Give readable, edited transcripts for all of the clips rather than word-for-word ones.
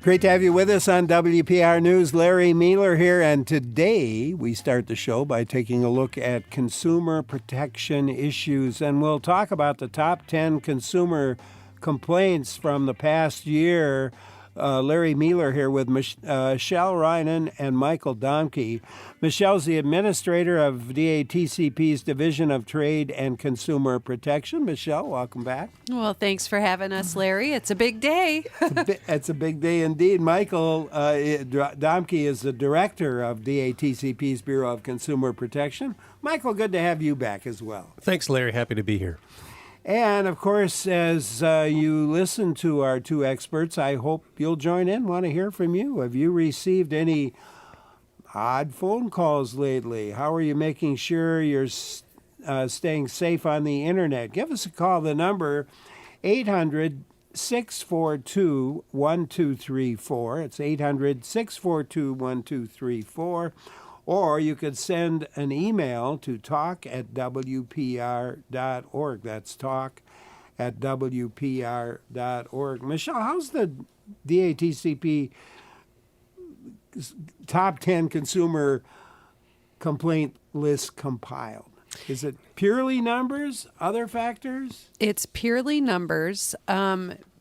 Great to have you with us on WPR News. Larry Mealer here, and today we start the show by taking a look at consumer protection issues, and we'll talk about the top 10 consumer complaints from the past year. Larry Mealer here with Michelle Reinen and Michael Domke. Michelle's the administrator of DATCP's Division of Trade and Consumer Protection. Michelle, welcome back. Well, thanks for having us, Larry. It's a big day. It's a big day indeed. Michael Domke is the director of DATCP's Bureau of Consumer Protection. Michael, good to have you back as well. Thanks, Larry. Happy to be here. And, of course, as you listen to our two experts, I hope you'll join in. Want to hear from you. Have you received any odd phone calls lately? How are you making sure you're staying safe on the Internet? Give us a call. The number, 800-642-1234. It's 800-642-1234. Or you could send an email to talk@wpr.org. That's talk@wpr.org. Michelle, how's the DATCP top 10 consumer complaint list compiled? Is it purely numbers, other factors? It's purely numbers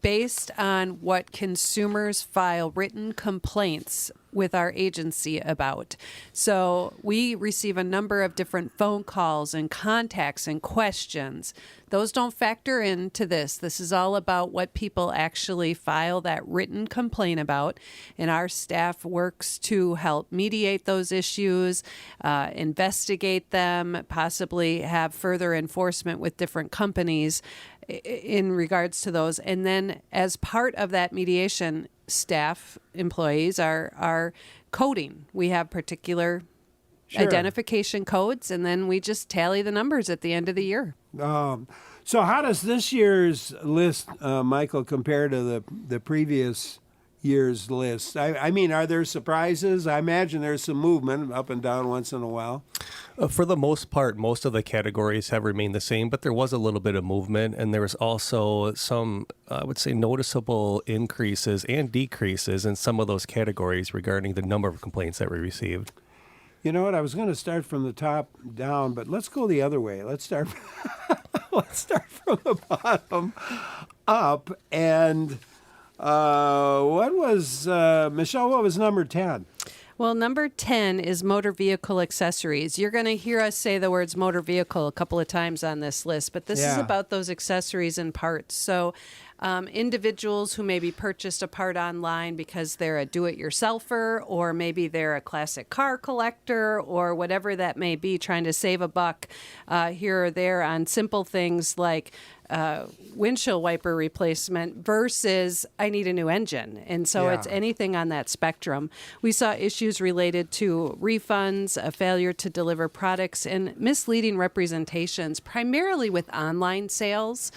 based on what consumers file written complaints with our agency about. So we receive a number of different phone calls and contacts and questions. Those don't factor into this. This is all about what people actually file that written complaint about. And our staff works to help mediate those issues, investigate them, possibly have further enforcement with different companies in regards to those. And then as part of that mediation, staff employees are coding. We have particular identification codes, and then we just tally the numbers at the end of the year. So how does this year's list, Michael, compare to the previous year's list? I mean, are there surprises? I imagine there's some movement up and down once in a while. For the most part, most of the categories have remained the same, but there was a little bit of movement, and there was also some, I would say, noticeable increases and decreases in some of those categories regarding the number of complaints that we received. You know what? I was going to start from the top down, but let's go the other way. Let's start from the bottom up. And Michelle, what was number 10? Well, number 10 is motor vehicle accessories. You're going to hear us say the words motor vehicle a couple of times on this list, but this is about those accessories and parts. So individuals who maybe purchased a part online because they're a do-it-yourselfer, or maybe they're a classic car collector, or whatever that may be, trying to save a buck here or there on simple things like windshield wiper replacement versus I need a new engine. And so it's anything on that spectrum. We saw issues related to refunds, a failure to deliver products, and misleading representations, primarily with online sales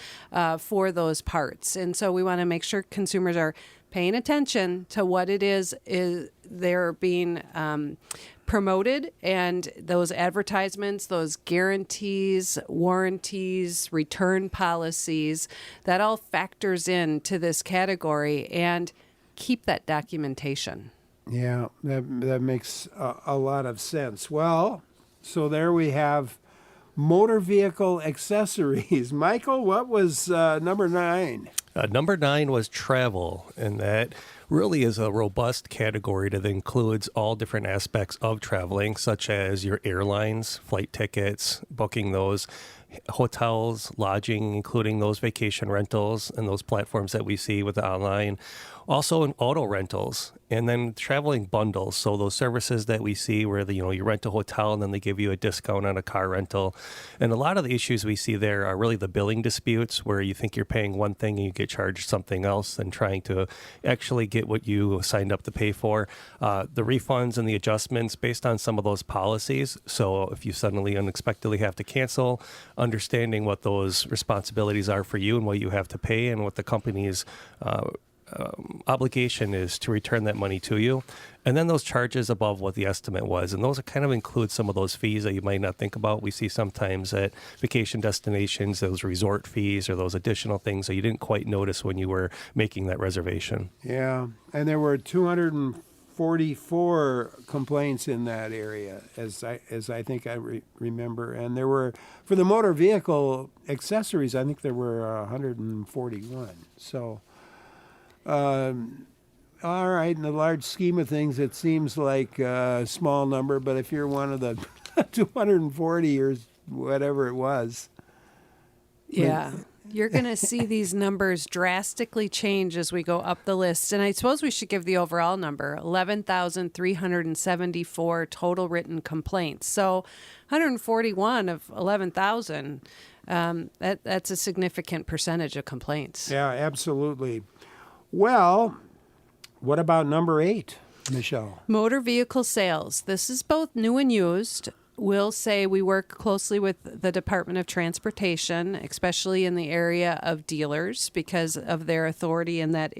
for those parts. And so we want to make sure consumers are paying attention to what it is they're being promoted, and those advertisements, those guarantees, warranties, return policies, that all factors into this category, and keep that documentation. Yeah, that makes a lot of sense. Well, so there we have motor vehicle accessories. Michael, what was number 9? Number 9 was travel, and that really is a robust category that includes all different aspects of traveling, such as your airlines, flight tickets, booking those, hotels, lodging, including those vacation rentals and those platforms that we see with the online. Also in auto rentals, and then traveling bundles. So those services that we see where you rent a hotel and then they give you a discount on a car rental. And a lot of the issues we see there are really the billing disputes, where you think you're paying one thing and you get charged something else, and trying to actually get what you signed up to pay for. The refunds and the adjustments based on some of those policies. So if you suddenly unexpectedly have to cancel, understanding what those responsibilities are for you and what you have to pay, and what the company's obligation is to return that money to you. And then those charges above what the estimate was. And those kind of include some of those fees that you might not think about. We see sometimes at vacation destinations, those resort fees or those additional things that you didn't quite notice when you were making that reservation. Yeah, and there were 244 complaints in that area, as I think I remember. And there were, for the motor vehicle accessories, I think there were 141. So, all right, in the large scheme of things, it seems like a small number, but if you're one of the 240 or whatever it was. Yeah. You're going to see these numbers drastically change as we go up the list. And I suppose we should give the overall number, 11,374 total written complaints. So 141 of 11,000, that's a significant percentage of complaints. Yeah, absolutely. Well, what about number 8, Michelle? Motor vehicle sales. This is both new and used. We'll say we work closely with the Department of Transportation, especially in the area of dealers, because of their authority in that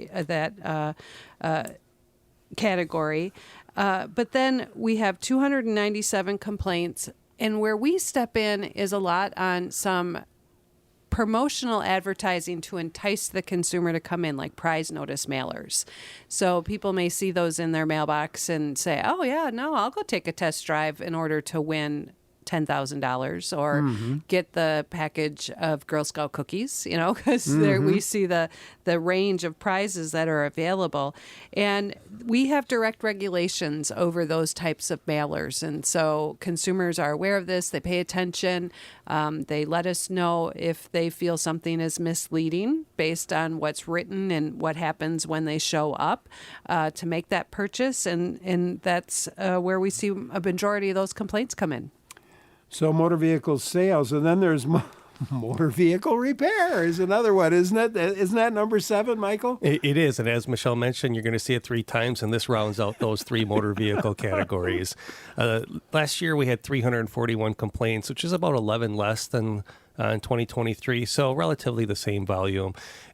category. But then we have 297 complaints, and where we step in is a lot on some promotional advertising to entice the consumer to come in, like prize notice mailers. So people may see those in their mailbox and say, oh, yeah, no, I'll go take a test drive in order to win $10,000 or get the package of Girl Scout cookies, because we see the range of prizes that are available. And we have direct regulations over those types of mailers. And so consumers are aware of this. They pay attention. They let us know if they feel something is misleading based on what's written and what happens when they show up to make that purchase. And that's where we see a majority of those complaints come in. So motor vehicle sales, and then there's motor vehicle repair is another one, isn't it? Isn't that number 7, Michael? It is, and as Michelle mentioned, you're going to see it 3 times, and this rounds out those 3 motor vehicle categories. Last year we had 341 complaints, which is about 11 less than in 2023, so relatively the same volume.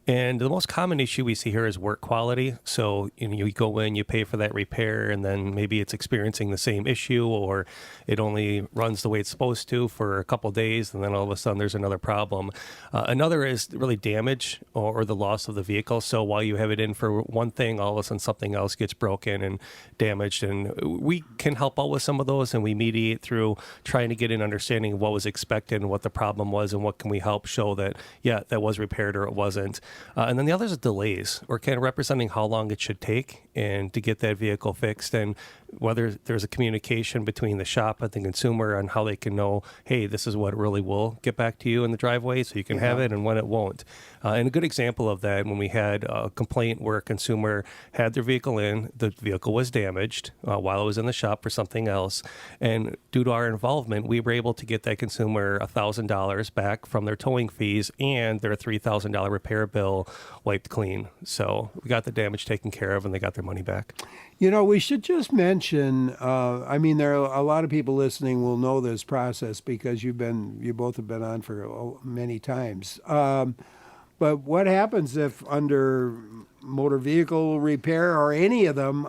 And the most common issue we see here is work quality. So you go in, you pay for that repair, and then maybe it's experiencing the same issue, or it only runs the way it's supposed to for a couple of days, and then all of a sudden there's another problem. Another is really damage or the loss of the vehicle. So while you have it in for one thing, all of a sudden something else gets broken and damaged. And we can help out with some of those, and we mediate through trying to get an understanding of what was expected and what the problem was, and what can we help show that, yeah, that was repaired or it wasn't. And then the others are delays, or kind of representing how long it should take and to get that vehicle fixed, and whether there's a communication between the shop and the consumer on how they can know, hey, this is what really will get back to you in the driveway so you can have it, and when it won't. And a good example of that, when we had a complaint where a consumer had their vehicle in, the vehicle was damaged while it was in the shop for something else, and due to our involvement, we were able to get that consumer $1,000 back from their towing fees and their $3,000 repair bill wiped clean. So we got the damage taken care of, and they got their money back. We should just mention, there are a lot of people listening will know this process because you both have been on for many times. But what happens if under motor vehicle repair or any of them,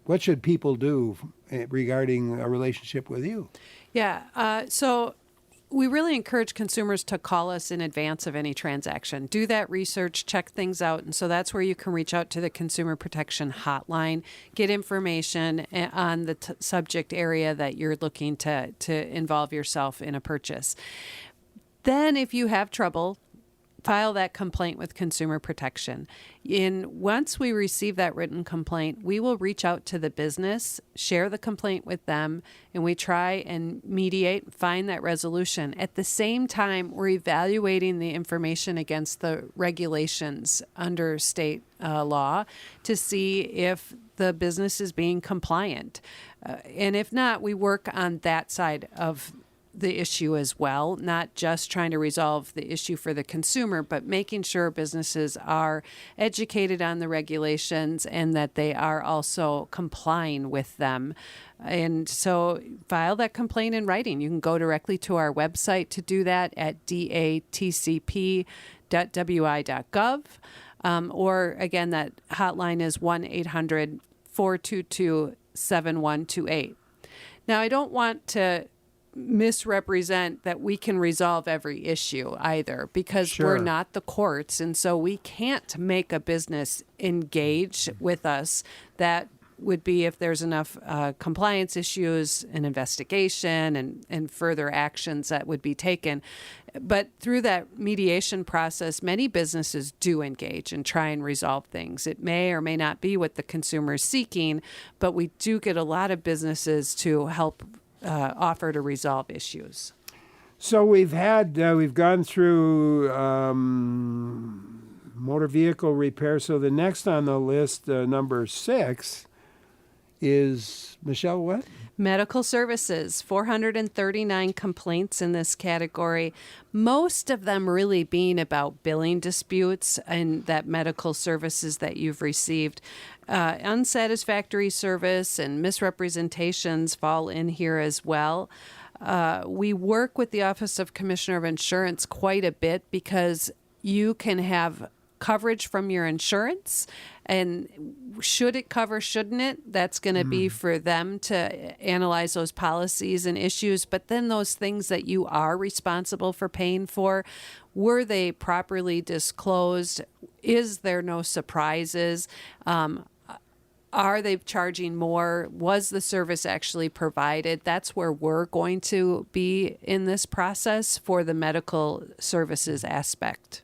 what should people do regarding a relationship with you? Yeah, so we really encourage consumers to call us in advance of any transaction. Do that research, check things out. And so that's where you can reach out to the Consumer Protection Hotline, get information on the subject area that you're looking to involve yourself in a purchase. Then if you have trouble, file that complaint with Consumer Protection. Once we receive that written complaint, we will reach out to the business, share the complaint with them, and we try and mediate, find that resolution. At the same time, we're evaluating the information against the regulations under state law to see if the business is being compliant. And if not, we work on that side of the issue as well, not just trying to resolve the issue for the consumer, but making sure businesses are educated on the regulations and that they are also complying with them. And so file that complaint in writing. You can go directly to our website to do that at datcp.wi.gov. Or again, that hotline is 1-800-422-7128. Now, I don't want to misrepresent that we can resolve every issue either, because we're not the courts, and so we can't make a business engage with us. That would be if there's enough compliance issues, an investigation, and further actions that would be taken. But through that mediation process, many businesses do engage and try and resolve things. It may or may not be what the consumer is seeking, but we do get a lot of businesses to help offer to resolve issues. So we've gone through motor vehicle repair. So the next on the list, number 6, is, Michelle, what? Medical services, 439 complaints in this category, most of them really being about billing disputes and that medical services that you've received. Unsatisfactory service and misrepresentations fall in here as well. We work with the Office of Commissioner of Insurance quite a bit because you can have coverage from your insurance, and should it cover, shouldn't it? That's going to be for them to analyze those policies and issues. But then those things that you are responsible for paying for, were they properly disclosed? Is there no surprises? Are they charging more? Was the service actually provided? That's where we're going to be in this process for the medical services aspect.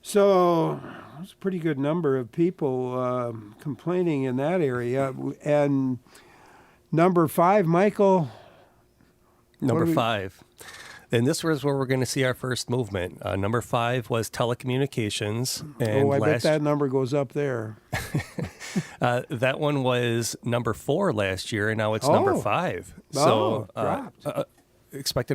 So it's a pretty good number of people complaining in that area. And number 5, Michael. Number 5. And this was where we're going to see our first movement. Number 5 was telecommunications. And I bet that number goes up there. That one was number 4 last year, and now it's number 5. So dropped.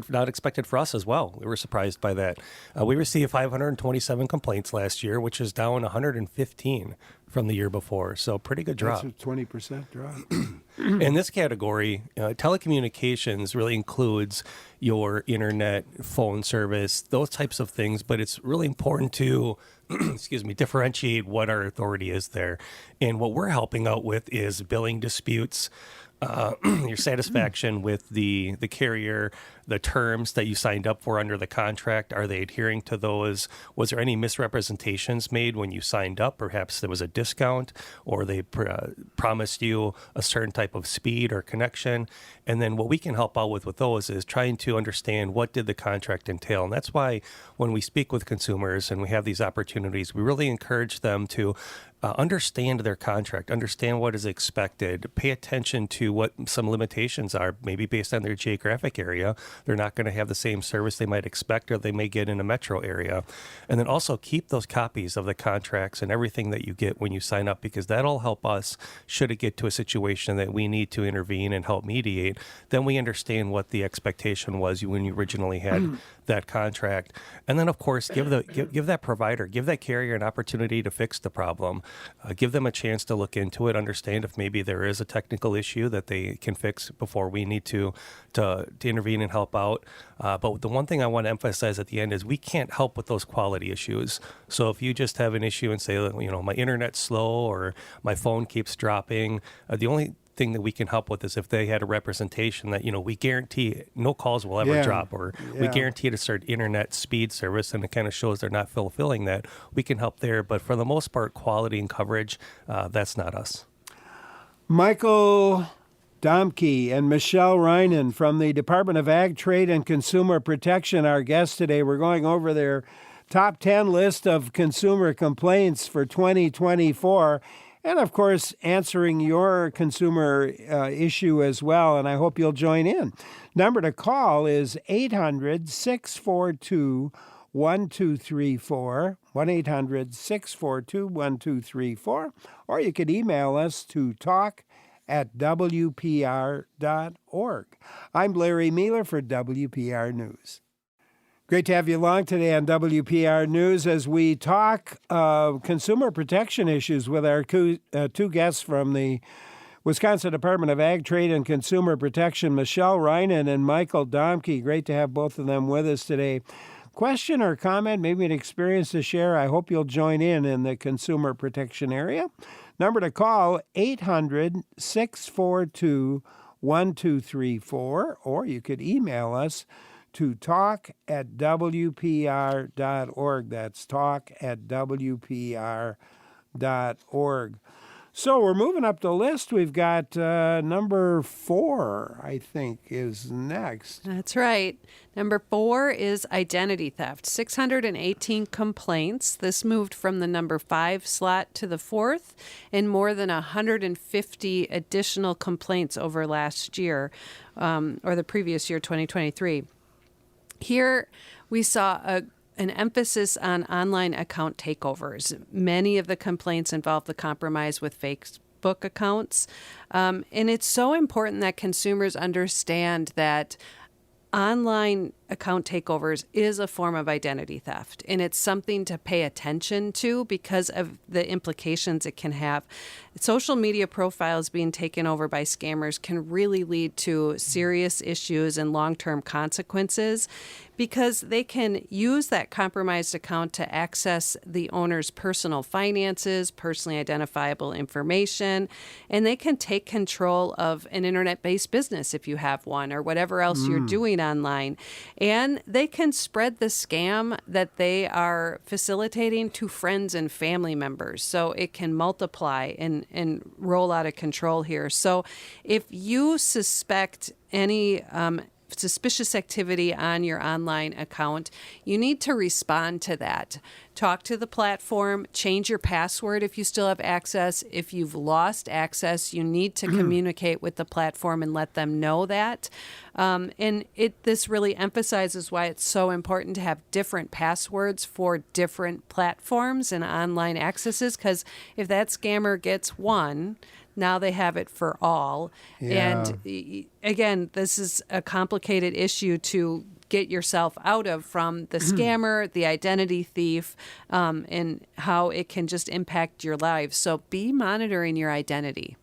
Not expected for us as well. We were surprised by that. We received 527 complaints last year, which is down 115 from the year before. So pretty good drop. That's a 20% drop. In this category, telecommunications really includes your internet, phone service, those types of things. But it's really important to, differentiate what our authority is there. And what we're helping out with is billing disputes, your satisfaction with the carrier, the terms that you signed up for under the contract. Are they adhering to those? Was there any misrepresentations made when you signed up? Perhaps there was a discount, or they promised you a certain type of speed or connection. And then what we can help out with those is trying to understand what did the contract entail. And that's why when we speak with consumers and we have these opportunities, we really encourage them to understand their contract, understand what is expected, pay attention to what some limitations are, maybe based on their geographic area. They're not going to have the same service they might expect or they may get in a metro area. And then also keep those copies of the contracts and everything that you get when you sign up, because that'll help us should it get to a situation that we need to intervene and help mediate. Then we understand what the expectation was when you originally had that contract. And then, of course, give that provider, give that carrier an opportunity to fix the problem. Give them a chance to look into it, understand if maybe there is a technical issue that they can fix before we need to intervene and help out. But the one thing I want to emphasize at the end is we can't help with those quality issues. So if you just have an issue and say, my internet's slow or my phone keeps dropping, the only thing that we can help with is if they had a representation that, we guarantee no calls will ever drop, or we guarantee a certain internet speed service, and it kind of shows they're not fulfilling that. We can help there, but for the most part, quality and coverage, that's not us. Michael Domke and Michelle Reinen from the Department of Ag, Trade, and Consumer Protection, our guests today. We're going over their top 10 list of consumer complaints for 2024. And, of course, answering your consumer issue as well, and I hope you'll join in. Number to call is 800-642-1234, 1-800-642-1234, or you could email us to talk@wpr.org. I'm Larry Mealer for WPR News. Great to have you along today on WPR News as we talk consumer protection issues with our two guests from the Wisconsin Department of Ag, Trade, and Consumer Protection, Michelle Reinen and Michael Domke. Great to have both of them with us today. question or comment, maybe an experience to share, I hope you'll join in the consumer protection area. Number to call, 800-642-1234, or you could email us to talk@wpr.org. That's talk@wpr.org. So we're moving up the list. We've got number 4, I think, is next. That's right. Number 4 is identity theft. 618 complaints. This moved from the number 5 slot to the 4th, and more than 150 additional complaints over last year, or the previous year, 2023. Here we saw an emphasis on online account takeovers. Many of the complaints involve the compromise with Facebook accounts. And it's so important that consumers understand that online account takeovers is a form of identity theft, and it's something to pay attention to because of the implications it can have. Social media profiles being taken over by scammers can really lead to serious issues and long-term consequences because they can use that compromised account to access the owner's personal finances, personally identifiable information, and they can take control of an internet-based business if you have one or whatever else you're doing online. And they can spread the scam that they are facilitating to friends and family members. So it can multiply and roll out of control here. So if you suspect any suspicious activity on your online account, you need to respond to that. Talk to the platform, change your password if you still have access. If you've lost access, you need to communicate with the platform and let them know that. And this really emphasizes why it's so important to have different passwords for different platforms and online accesses, because if that scammer gets one, now they have it for all. Yeah. And again, this is a complicated issue to get yourself out of from the scammer, the identity thief, and how it can just impact your lives. So be monitoring your identity.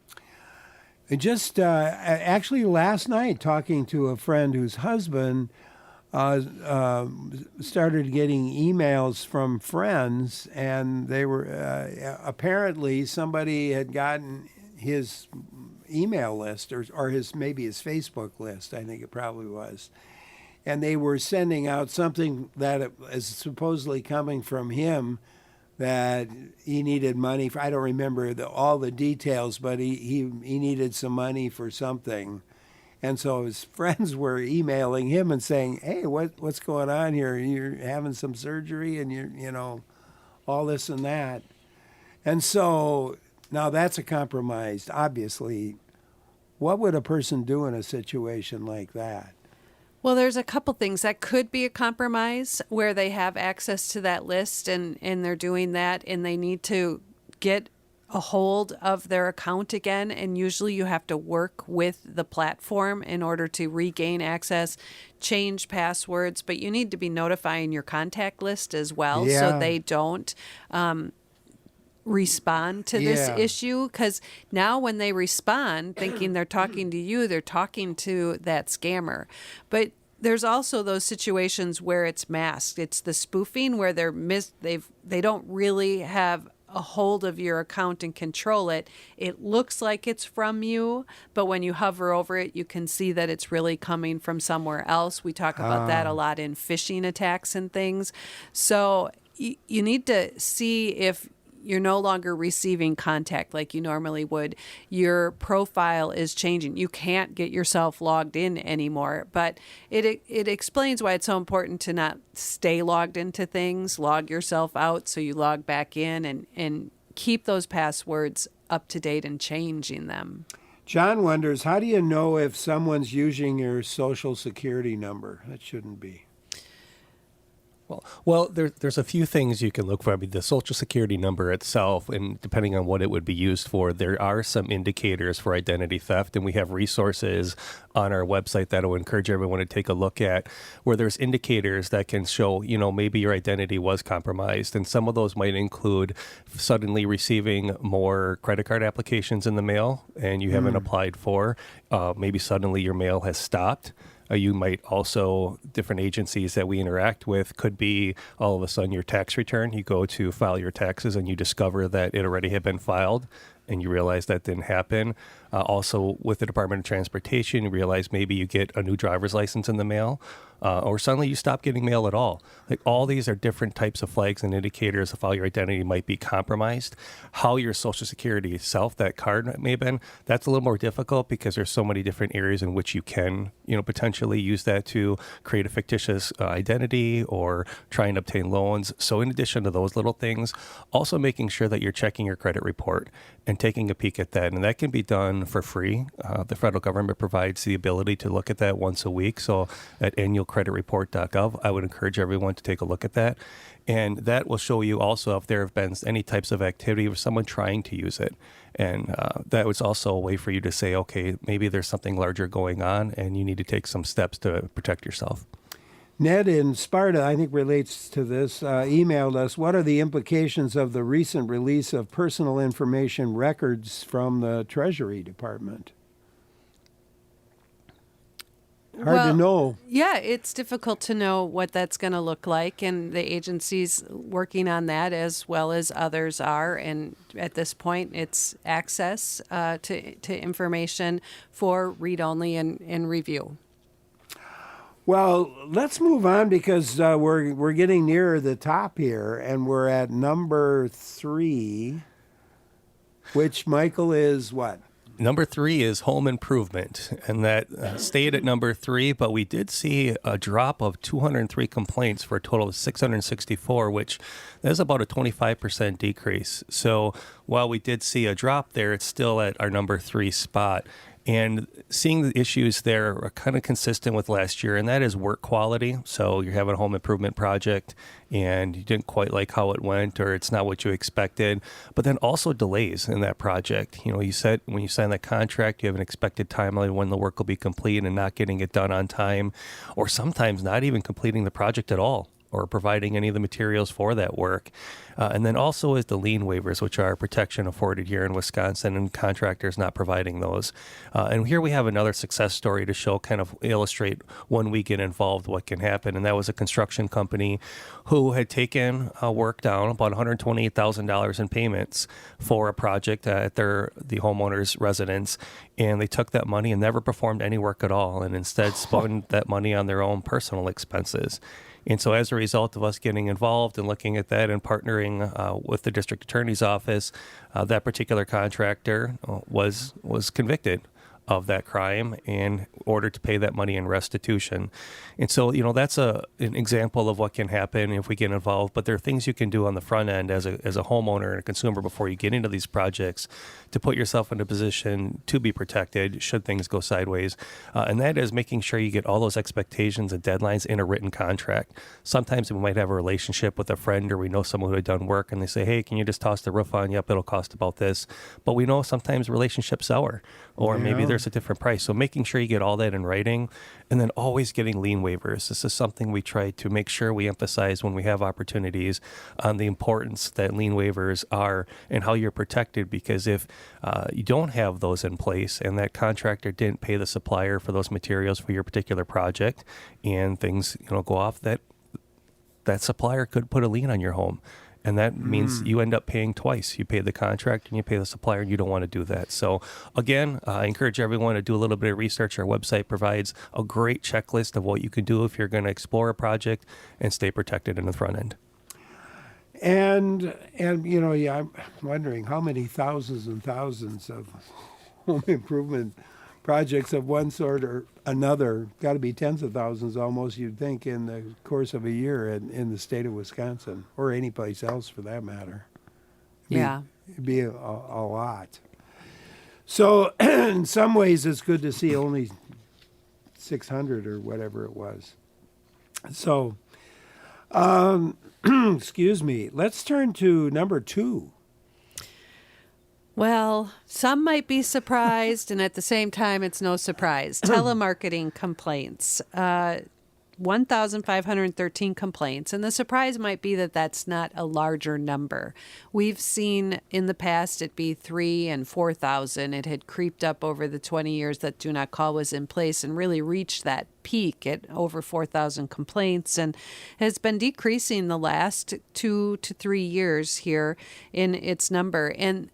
Just actually last night, talking to a friend whose husband started getting emails from friends, and they were apparently somebody had gotten his email list or his maybe his Facebook list, I think it probably was. And they were sending out something that is supposedly coming from him that he needed money for. I don't remember all the details, but he needed some money for something. And so his friends were emailing him and saying, "Hey, what's going on here? You're having some surgery and you're all this and that." And so now that's a compromise, obviously. What would a person do in a situation like that? Well, there's a couple things that could be a compromise where they have access to that list and they're doing that and they need to get a hold of their account again. And usually you have to work with the platform in order to regain access, change passwords, but you need to be notifying your contact list as well so they don't respond to this issue, because now when they respond thinking they're talking to you, they're talking to that scammer. But there's also those situations where it's masked. It's the spoofing where they don't really have a hold of your account and control it. It looks like it's from you, but when you hover over it, you can see that it's really coming from somewhere else. We talk about that a lot in phishing attacks and things. So you need to see if you're no longer receiving contact like you normally would. Your profile is changing. You can't get yourself logged in anymore. But it explains why it's so important to not stay logged into things. Log yourself out so you log back in and keep those passwords up to date and changing them. John wonders, how do you know if someone's using your Social Security number? That shouldn't be. Well, there's a few things you can look for. I mean, the Social Security number itself, and depending on what it would be used for, there are some indicators for identity theft, and we have resources on our website that I would encourage everyone to take a look at, where there's indicators that can show, maybe your identity was compromised, and some of those might include suddenly receiving more credit card applications in the mail, and you haven't applied for. Maybe suddenly your mail has stopped. You might also, different agencies that we interact with could be all of a sudden your tax return. You go to file your taxes and you discover that it already had been filed and you realize that didn't happen. Also, with the Department of Transportation, you realize maybe you get a new driver's license in the mail, or suddenly you stop getting mail at all. Like, all these are different types of flags and indicators of how your identity might be compromised. How your Social Security itself, that card may have been, that's a little more difficult because there's so many different areas in which you can, potentially use that to create a fictitious identity or try and obtain loans. So in addition to those little things, also making sure that you're checking your credit report and taking a peek at that. And that can be done for free. The federal government provides the ability to look at that once a week. So at annualcreditreport.gov, I would encourage everyone to take a look at that. And that will show you also if there have been any types of activity of someone trying to use it. And that was also a way for you to say, okay, maybe there's something larger going on and you need to take some steps to protect yourself. Ned in Sparta, I think relates to this, emailed us, what are the implications of the recent release of personal information records from the Treasury Department? Hard to know. Yeah, it's difficult to know what that's going to look like, and the agency's working on that as well as others are. And at this point, it's access to information for read-only and review. Well, let's move on because we're getting nearer the top here, and we're at number 3, which, Michael, is what? Number 3 is home improvement, and that stayed at number 3, but we did see a drop of 203 complaints for a total of 664, which is about a 25% decrease. So while we did see a drop there, it's still at our number 3 spot. And seeing the issues there are kind of consistent with last year, and that is work quality. So you're having a home improvement project and you didn't quite like how it went, or it's not what you expected. But then also delays in that project. You said when you sign that contract, you have an expected timeline when the work will be complete and not getting it done on time, or sometimes not even completing the project at all, or providing any of the materials for that work. And then also is the lien waivers, which are protection afforded here in Wisconsin, and contractors not providing those. And here we have another success story to show, kind of illustrate when we get involved what can happen. And that was a construction company who had taken work down, about $128,000 in payments for a project at the homeowner's residence. And they took that money and never performed any work at all, and instead spent that money on their own personal expenses. And so as a result of us getting involved and looking at that and partnering with the district attorney's office, that particular contractor was convicted of that crime and ordered to pay that money in restitution. And so, that's an example of what can happen if we get involved. But there are things you can do on the front end as a homeowner and a consumer before you get into these projects to put yourself in a position to be protected should things go sideways. And that is making sure you get all those expectations and deadlines in a written contract. Sometimes we might have a relationship with a friend, or we know someone who had done work and they say, hey, can you just toss the roof on? Yep, it'll cost about this. But we know sometimes relationships sour, or maybe there's a different price. So making sure you get all that in writing, and then always getting lien waivers. This is something we try to make sure we emphasize when we have opportunities on the importance that lien waivers are and how you're protected, because if you don't have those in place and that contractor didn't pay the supplier for those materials for your particular project and things go off, that supplier could put a lien on your home. And that means you end up paying twice. You pay the contract and you pay the supplier, and you don't want to do that. So again, I encourage everyone to do a little bit of research. Our website provides a great checklist of what you can do if you're going to explore a project and stay protected in the front end. And I'm wondering how many thousands and thousands of home improvement projects of one sort or another, got to be tens of thousands almost, you'd think, in the course of a year in the state of Wisconsin, or any place else for that matter. It'd be a lot. So in some ways it's good to see only 600 or whatever it was. So, excuse me, let's turn to number 2. Well, some might be surprised, and at the same time, it's no surprise. Telemarketing complaints. 1,513 complaints. And the surprise might be that that's not a larger number. We've seen in the past it be 3,000 and 4,000. It had creeped up over the 20 years that Do Not Call was in place and really reached that peak at over 4,000 complaints, and has been decreasing the last 2 to 3 years here in its number. And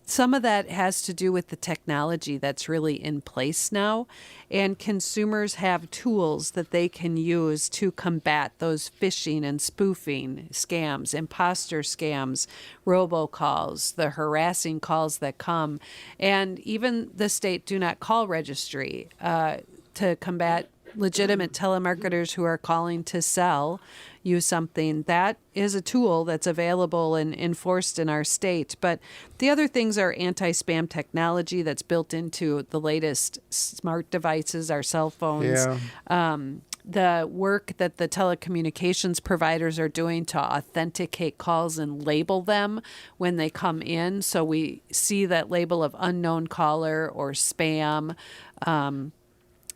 some of that has to do with the technology that's really in place now, and consumers have tools that they can use to combat those phishing and spoofing scams, imposter scams, robocalls, the harassing calls that come, and even the state Do Not Call registry to combat legitimate telemarketers who are calling to sell you something. That is a tool that's available and enforced in our state. But the other things are anti-spam technology that's built into the latest smart devices, our cell phones. Yeah. The work that the telecommunications providers are doing to authenticate calls and label them when they come in. So we see that label of unknown caller or spam. And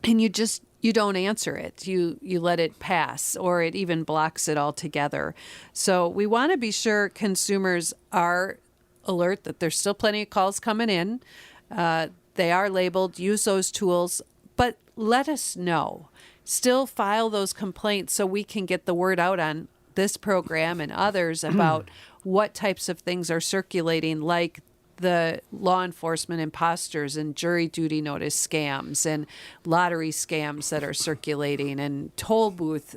you don't answer it. You let it pass, or it even blocks it altogether. So we want to be sure consumers are alert that there's still plenty of calls coming in. They are labeled. Use those tools, but let us know. Still file those complaints so we can get the word out on this program and others about what types of things are circulating, like the law enforcement imposters and jury duty notice scams and lottery scams that are circulating and toll booth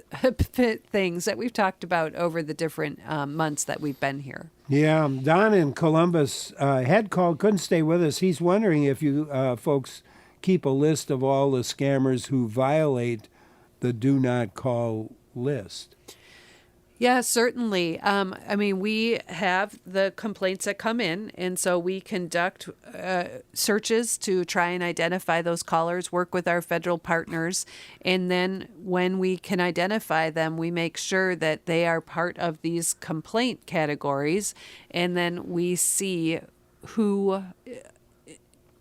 things that we've talked about over the different months that we've been here. Yeah, Don in Columbus had called, couldn't stay with us. He's wondering if you folks keep a list of all the scammers who violate the Do Not Call list. Yeah, certainly. We have the complaints that come in, and so we conduct searches to try and identify those callers, work with our federal partners, and then when we can identify them, we make sure that they are part of these complaint categories, and then we see who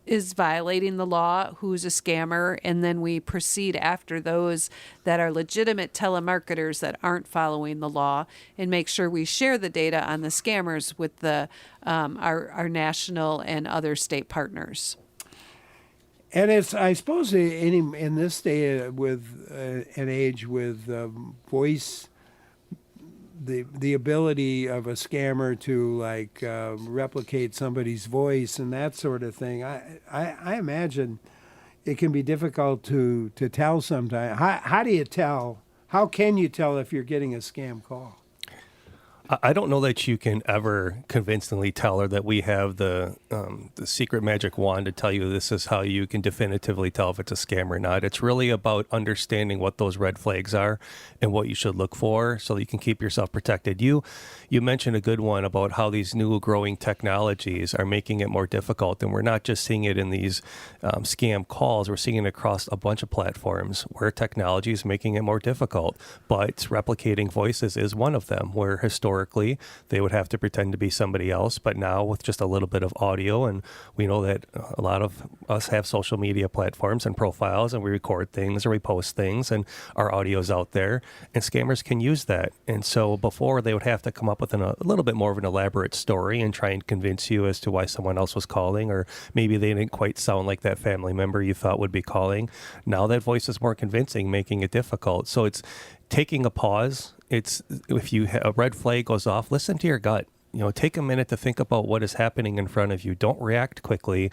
is violating the law, who's a scammer, and then we proceed after those that are legitimate telemarketers that aren't following the law, and make sure we share the data on the scammers with the our national and other state partners. And it's, I suppose, in this day with an age with voice, the ability of a scammer to replicate somebody's voice and that sort of thing, I imagine it can be difficult to tell sometimes. How do you tell? How can you tell if you're getting a scam call? I don't know that you can ever convincingly tell her that we have the secret magic wand to tell you this is how you can definitively tell if it's a scam or not. It's really about understanding what those red flags are and what you should look for so that you can keep yourself protected. You mentioned a good one about how these new growing technologies are making it more difficult, and we're not just seeing it in these scam calls. We're seeing it across a bunch of platforms where technology is making it more difficult, but replicating voices is one of them, where historically they would have to pretend to be somebody else, but now with just a little bit of audio, and we know that a lot of us have social media platforms and profiles, and we record things or we post things, and our audio's out there, and scammers can use that. And so before, they would have to come up with a little bit more of an elaborate story and try and convince you as to why someone else was calling, or maybe they didn't quite sound like that family member you thought would be calling. Now that voice is more convincing, making it difficult. So it's taking a pause. It's, if a red flag goes off, listen to your gut. Take a minute to think about what is happening in front of you. Don't react quickly.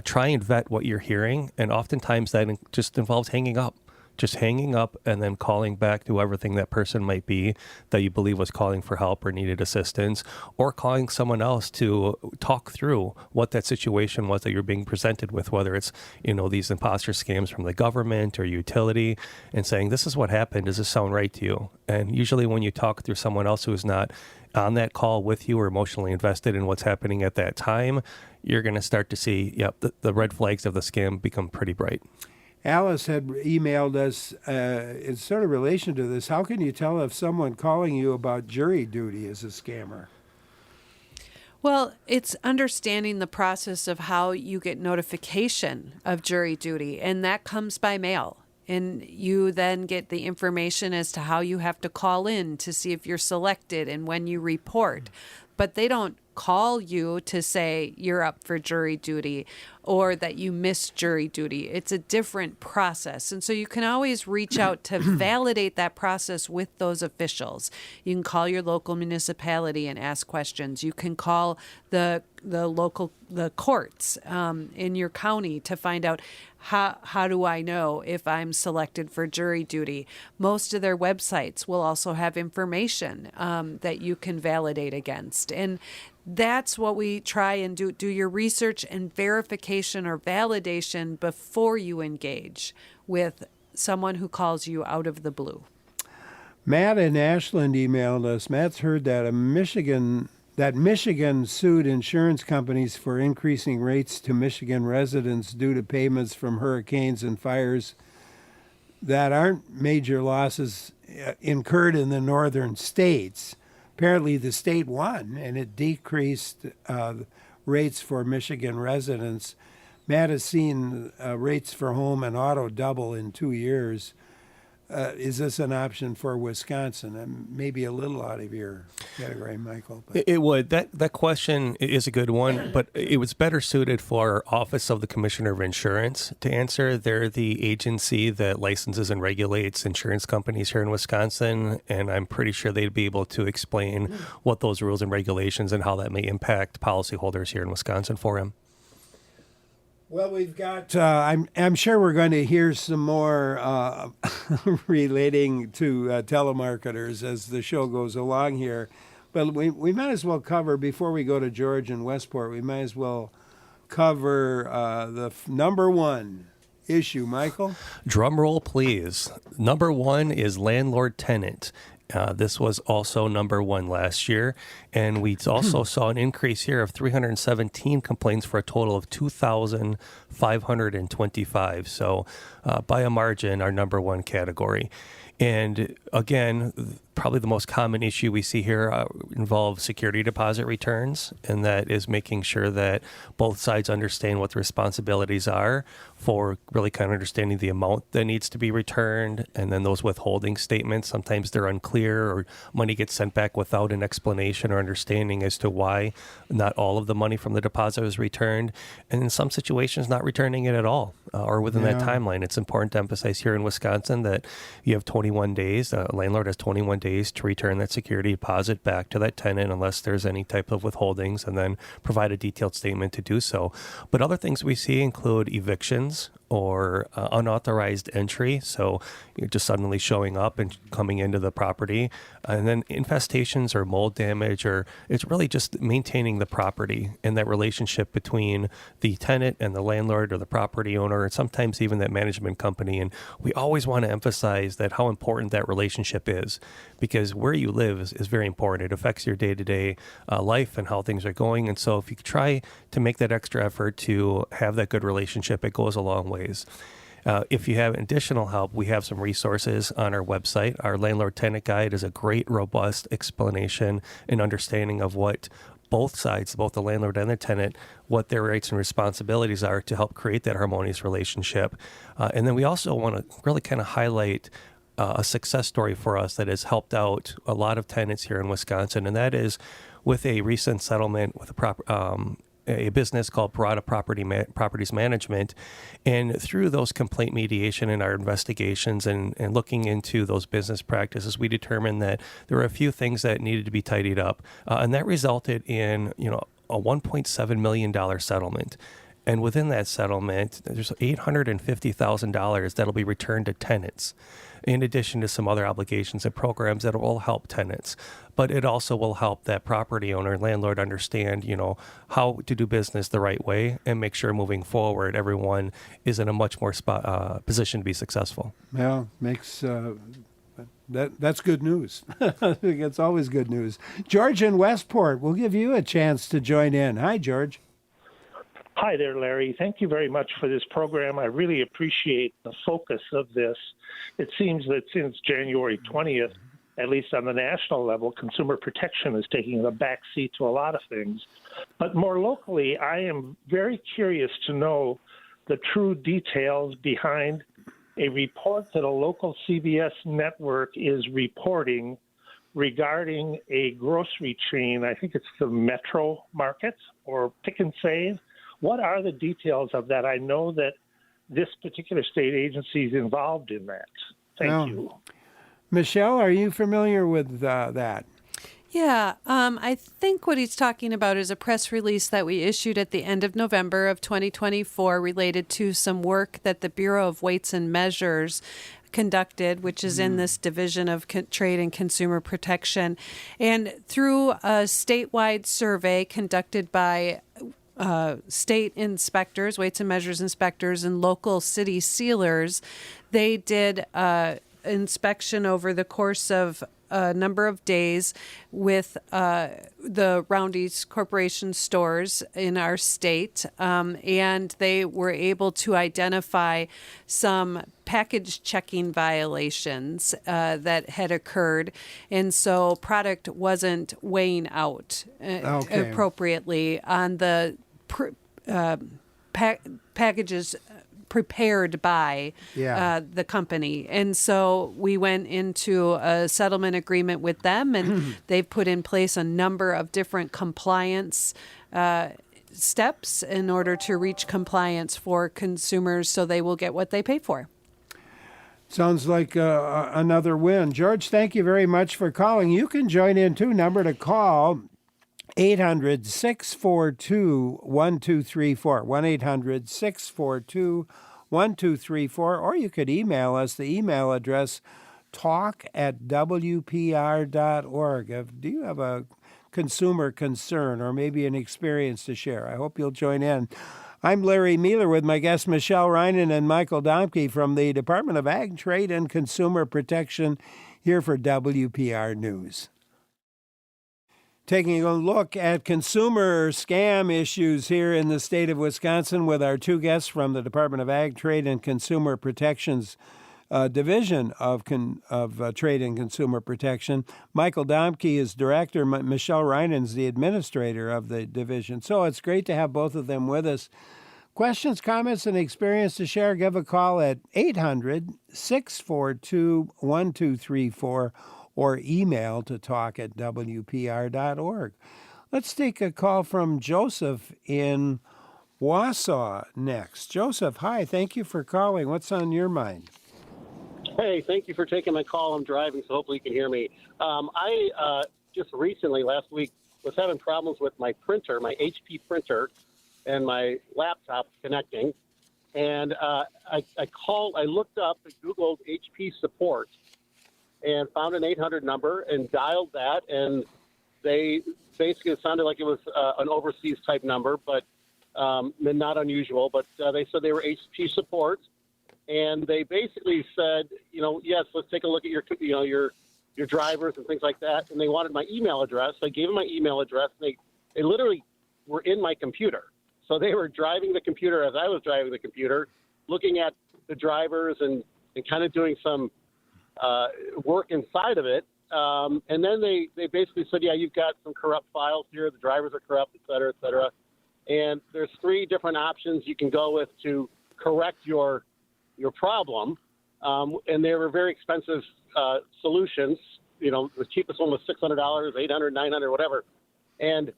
Try and vet what you're hearing. And oftentimes that just involves hanging up. Just hanging up and then calling back to whoever that person might be that you believe was calling for help or needed assistance, or calling someone else to talk through what that situation was that you're being presented with, whether it's, these imposter scams from the government or utility, and saying, this is what happened. Does this sound right to you? And usually when you talk through someone else who's not on that call with you or emotionally invested in what's happening at that time, you're going to start to see, the red flags of the scam become pretty bright. Alice had emailed us in sort of relation to this. How can you tell if someone calling you about jury duty is a scammer? Well, it's understanding the process of how you get notification of jury duty, and that comes by mail. And you then get the information as to how you have to call in to see if you're selected and when you report. But they don't call you to say you're up for jury duty or that you missed jury duty. It's a different process. And so you can always reach out to validate that process with those officials. You can call your local municipality and ask questions. You can call the courts in your county to find out how do I know if I'm selected for jury duty. Most of their websites will also have information that you can validate against. And that's what we try and do. Do your research and verification or validation before you engage with someone who calls you out of the blue. Matt in Ashland emailed us. Matt's heard that Michigan sued insurance companies for increasing rates to Michigan residents due to payments from hurricanes and fires that aren't major losses incurred in the northern states. Apparently the state won, and it decreased rates for Michigan residents. Matt has seen rates for home and auto double in 2 years. Is this an option for Wisconsin? Maybe a little out of your category, Michael. But. It would. That question is a good one, but it was better suited for Office of the Commissioner of Insurance to answer. They're the agency that licenses and regulates insurance companies here in Wisconsin, and I'm pretty sure they'd be able to explain what those rules and regulations and how that may impact policyholders here in Wisconsin for him. Well, we've got, I'm sure we're going to hear some more relating to telemarketers as the show goes along here. But we might as well cover, before we go to George and Westport, we might as well cover the number one issue. Michael? Drum roll, please. Number one is landlord-tenant. This was also number one last year, and we also saw an increase here of 317 complaints for a total of 2,525. So by a margin, our number one category. And again, probably the most common issue we see here involves security deposit returns, and that is making sure that both sides understand what the responsibilities are for really kind of understanding the amount that needs to be returned, and then those withholding statements. Sometimes they're unclear, or money gets sent back without an explanation or understanding as to why not all of the money from the deposit was returned, and in some situations not returning it at all or within that timeline. It's important to emphasize here in Wisconsin that you have 21 days, a landlord has 21 days to return that security deposit back to that tenant unless there's any type of withholdings, and then provide a detailed statement to do so. But other things we see include evictions or unauthorized entry, so you're just suddenly showing up and coming into the property, and then infestations or mold damage, or it's really just maintaining the property and that relationship between the tenant and the landlord or the property owner, and sometimes even that management company. And we always want to emphasize that how important that relationship is, because where you live is very important. It affects your day-to-day life and how things are going. And so if you try to make that extra effort to have that good relationship, it goes a long way. If you have additional help, we have some resources on our website. Our landlord-tenant guide is a great, robust explanation and understanding of what both sides, both the landlord and the tenant, what their rights and responsibilities are to help create that harmonious relationship. And then we also want to really kind of highlight a success story for us that has helped out a lot of tenants here in Wisconsin, and that is with a recent settlement with a business called Parada Properties Management. And through those complaint mediation and our investigations and looking into those business practices, we determined that there were a few things that needed to be tidied up. And that resulted in, a $1.7 million settlement. And within that settlement, there's $850,000 that'll be returned to tenants, in addition to some other obligations and programs that will help tenants. But it also will help that property owner and landlord understand, how to do business the right way and make sure moving forward everyone is in a much more position to be successful. Well, makes that's good news. It's always good news. George in Westport, we'll give you a chance to join in. Hi, George. Hi there, Larry. Thank you very much for this program. I really appreciate the focus of this. It seems that since January 20th, at least on the national level, consumer protection is taking a back seat to a lot of things. But more locally, I am very curious to know the true details behind a report that a local CBS network is reporting regarding a grocery chain. I think it's the Metro Market or Pick and Save. What are the details of that? I know that this particular state agency is involved in that. Thank you. Michelle, are you familiar with that? Yeah, I think what he's talking about is a press release that we issued at the end of November of 2024 related to some work that the Bureau of Weights and Measures conducted, which is in this Division of Trade and Consumer Protection. And through a statewide survey conducted by state inspectors, weights and measures inspectors, and local city sealers, they did inspection over the course of a number of days with the Roundy's Corporation stores in our state, and they were able to identify some package checking violations that had occurred, and so product wasn't weighing out appropriately on the packages prepared by the company. And so we went into a settlement agreement with them, and they've put in place a number of different compliance steps in order to reach compliance for consumers so they will get what they pay for. Sounds like another win. George, thank you very much for calling. You can join in too. Number to call, 800-642-1234, 1-800-642-1234, or you could email us. The email address, talk@wpr.org. Do you have a consumer concern or maybe an experience to share? I hope you'll join in. I'm Larry Mealer with my guests Michelle Reinen and Michael Domke from the Department of Ag, Trade, and Consumer Protection here for WPR News. Taking a look at consumer scam issues here in the state of Wisconsin with our two guests from the Department of Ag, Trade, and Consumer Protection's Division of Trade and Consumer Protection. Michael Domke is director. Michelle Reinen's the administrator of the division. So it's great to have both of them with us. Questions, comments, and experience to share, give a call at 800-642-1234 or email to talk@wpr.org. Let's take a call from Joseph in Wausau next. Joseph, hi. Thank you for calling. What's on your mind? Hey, thank you for taking my call. I'm driving, so hopefully you can hear me. I just recently, last week, was having problems with my printer, my HP printer, and my laptop connecting. And I looked up and Googled HP support and found an 800 number and dialed that. And they basically, it sounded like it was an overseas type number, but not unusual. But they said they were HP support. And they basically said, yes, let's take a look at your drivers and things like that. And they wanted my email address. I gave them my email address. They literally were in my computer. So they were driving the computer as I was driving the computer, looking at the drivers and kind of doing some work inside of it. And then they basically said, yeah, you've got some corrupt files here. The drivers are corrupt, et cetera, et cetera. And there's 3 different options you can go with to correct your problem, and they were very expensive solutions. The cheapest one was $600, $800, $900, whatever. And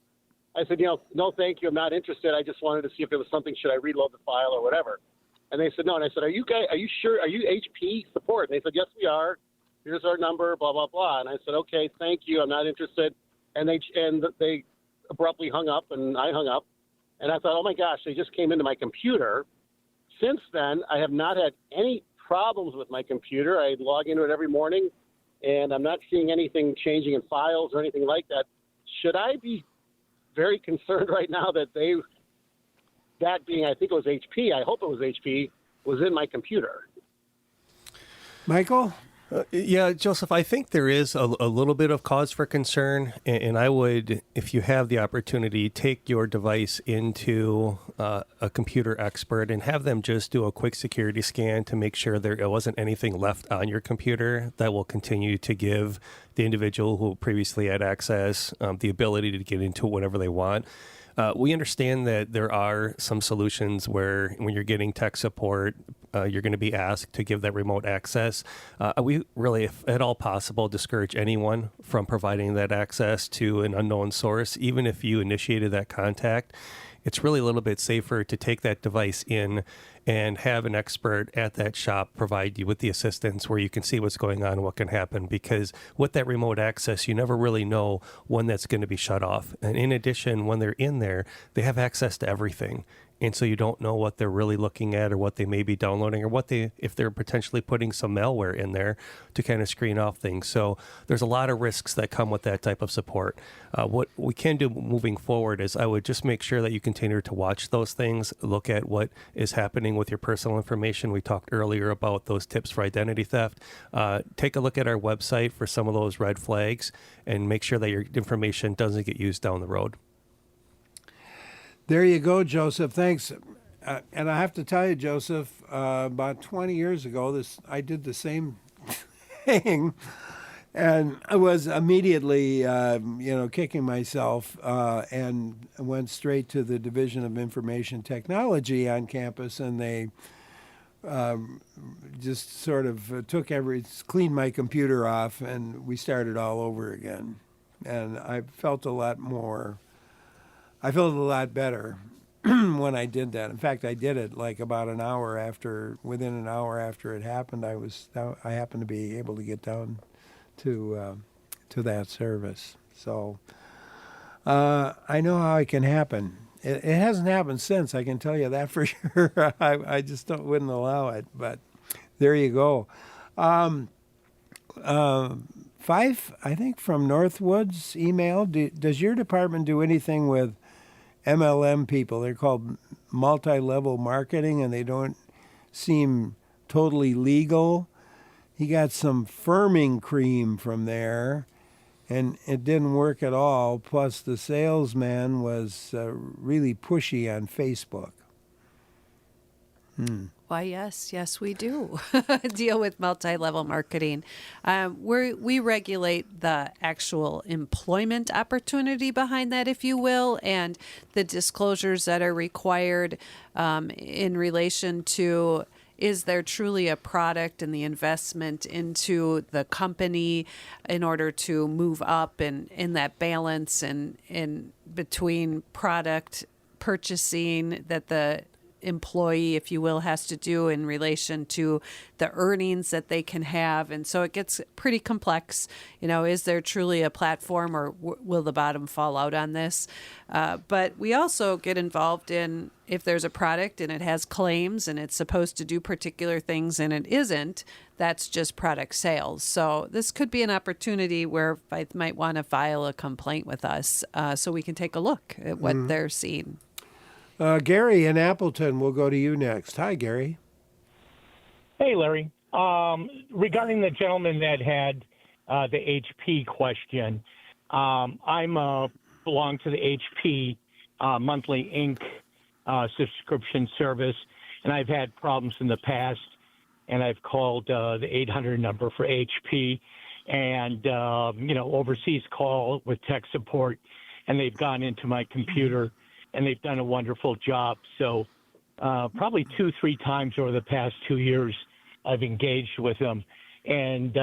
I said, no, thank you. I'm not interested. I just wanted to see if there was something. Should I reload the file or whatever? And they said, no. And I said, are you sure? Are you HP support? And they said, yes, we are. Here's our number, blah, blah, blah. And I said, okay, thank you. I'm not interested. And they abruptly hung up, and I hung up. And I thought, oh my gosh, they just came into my computer. Since then, I have not had any problems with my computer. I log into it every morning, and I'm not seeing anything changing in files or anything like that. Should I be very concerned right now that that being, I think it was HP, I hope it was HP, was in my computer? Michael? Yeah, Joseph, I think there is a little bit of cause for concern, and I would, if you have the opportunity, take your device into a computer expert and have them just do a quick security scan to make sure there wasn't anything left on your computer that will continue to give the individual who previously had access the ability to get into whatever they want. We understand that there are some solutions where when you're getting tech support, you're going to be asked to give that remote access. We really, if at all possible, discourage anyone from providing that access to an unknown source, even if you initiated that contact. It's really a little bit safer to take that device in and have an expert at that shop provide you with the assistance where you can see what's going on and what can happen. Because with that remote access, you never really know when that's going to be shut off. And in addition, when they're in there, they have access to everything. And so you don't know what they're really looking at or what they may be downloading or if they're potentially putting some malware in there to kind of screen off things. So there's a lot of risks that come with that type of support. What we can do moving forward is I would just make sure that you continue to watch those things, look at what is happening with your personal information. We talked earlier about those tips for identity theft. Take a look at our website for some of those red flags and make sure that your information doesn't get used down the road. There you go, Joseph. Thanks. And I have to tell you, Joseph, about 20 years ago, I did the same thing, and I was immediately, kicking myself, and went straight to the Division of Information Technology on campus, and they just sort of cleaned my computer off, and we started all over again. And I felt a lot better when I did that. In fact, I did it like within an hour after it happened. I happened to be able to get down to that service. So I know how it can happen. It hasn't happened since, I can tell you that for sure. I just wouldn't allow it, but there you go. Fife, I think from Northwood's email, does your department do anything with MLM people? They're called multi-level marketing, and they don't seem totally legal. He got some firming cream from there, and it didn't work at all. Plus, the salesman was really pushy on Facebook. Why, yes, we do deal with multi-level marketing. We regulate the actual employment opportunity behind that, if you will, and the disclosures that are required in relation to is there truly a product and the investment into the company in order to move up and in that balance and in between product purchasing that the employee, if you will, has to do in relation to the earnings that they can have. And so it gets pretty complex. Is there truly a platform, or will the bottom fall out on this? But we also get involved in if there's a product and it has claims and it's supposed to do particular things and it isn't, that's just product sales. So this could be an opportunity where I might want to file a complaint with us so we can take a look at what they're seeing. Gary in Appleton, we'll go to you next. Hi, Gary. Hey, Larry. Regarding the gentleman that had the HP question, I'm belong to the HP monthly Inc. Subscription service, and I've had problems in the past, and I've called the 800 number for HP, and overseas call with tech support, and they've gone into my computer. And they've done a wonderful job. So probably 2-3 times over the past 2 years, I've engaged with them. And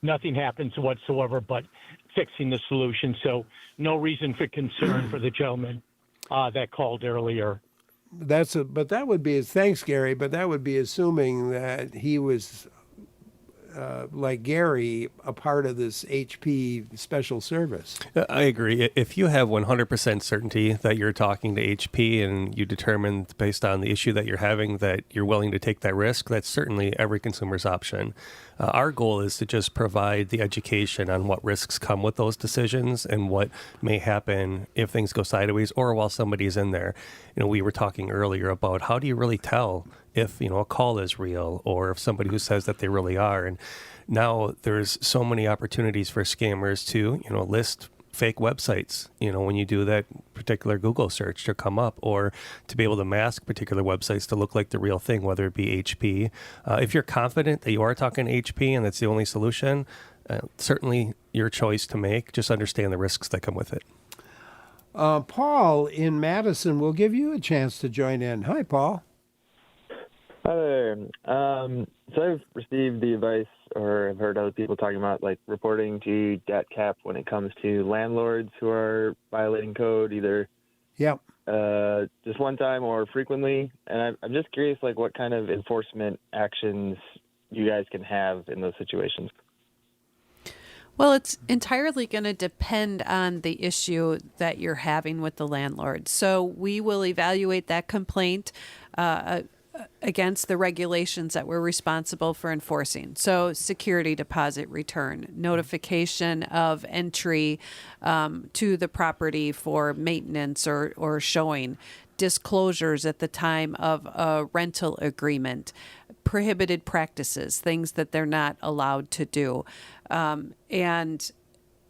nothing happens whatsoever but fixing the solution. So no reason for concern for the gentleman that called earlier. Thanks, Gary, but that would be assuming that he was, like Gary, a part of this HP special service. I agree. If you have 100% certainty that you're talking to HP and you determine based on the issue that you're having that you're willing to take that risk, that's certainly every consumer's option. Our goal is to just provide the education on what risks come with those decisions and what may happen if things go sideways or while somebody's in there. We were talking earlier about how do you really tell if, a call is real or if somebody who says that they really are. And now there's so many opportunities for scammers to, list fake websites, when you do that particular Google search to come up, or to be able to mask particular websites to look like the real thing, whether it be HP. If you're confident that you are talking to HP and that's the only solution, certainly your choice to make. Just understand the risks that come with it. Paul in Madison will give you a chance to join in. Hi, Paul. Hi there. So I've received the advice, or I've heard other people talking about like reporting to DATCP when it comes to landlords who are violating code, either Yep. just one time or frequently. And I'm just curious, like what kind of enforcement actions you guys can have in those situations. Well, it's entirely going to depend on the issue that you're having with the landlord. So we will evaluate that complaint against the regulations that we're responsible for enforcing. So security deposit return, notification of entry to the property for maintenance or showing, disclosures at the time of a rental agreement, prohibited practices, things that they're not allowed to do. And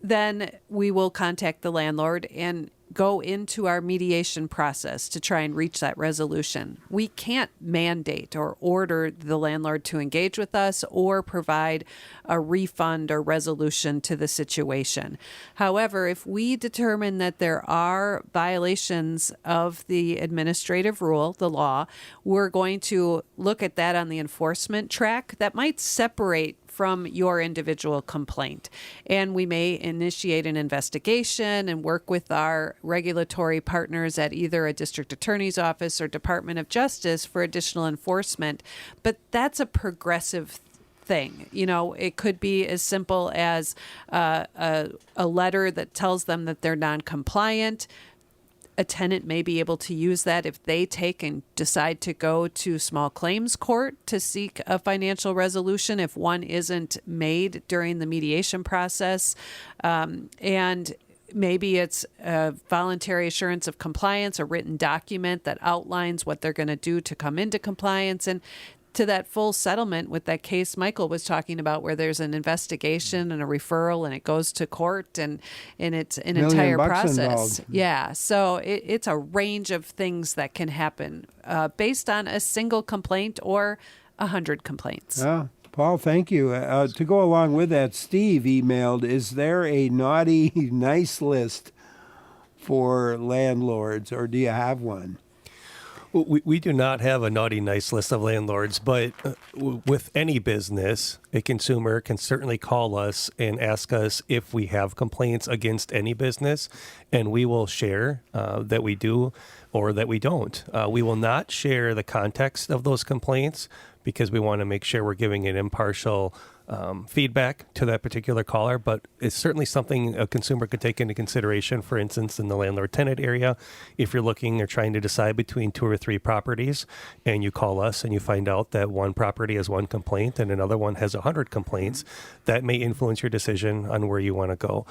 then we will contact the landlord and go into our mediation process to try and reach that resolution. We can't mandate or order the landlord to engage with us or provide a refund or resolution to the situation. However, if we determine that there are violations of the administrative rule, the law, we're going to look at that on the enforcement track that might separate from your individual complaint. And we may initiate an investigation and work with our regulatory partners at either a district attorney's office or Department of Justice for additional enforcement. But that's a progressive thing. You know, it could be as simple as a letter that tells them that they're non-compliant. A tenant may be able to use that if they take and decide to go to small claims court to seek a financial resolution if one isn't made during the mediation process. And maybe it's a voluntary assurance of compliance, a written document that outlines what they're going to do to come into compliance. And to that full settlement with that case Michael was talking about, where there's an investigation and a referral and it goes to court and it's an entire process. Involved. Yeah. So it's a range of things that can happen based on a single complaint or 100 complaints. Paul, thank you. To go along with that, Steve emailed, is there a naughty, nice list for landlords, or do you have one? We do not have a naughty, nice list of landlords, but with any business, a consumer can certainly call us and ask us if we have complaints against any business, and we will share that we do or that we don't. We will not share the context of those complaints because we want to make sure we're giving an impartial feedback to that particular caller, but it's certainly something a consumer could take into consideration. For instance, in the landlord-tenant area, if you're looking or trying to decide between 2 or 3 properties and you call us and you find out that one property has 1 complaint and another one has 100 complaints, that may influence your decision on where you want to go.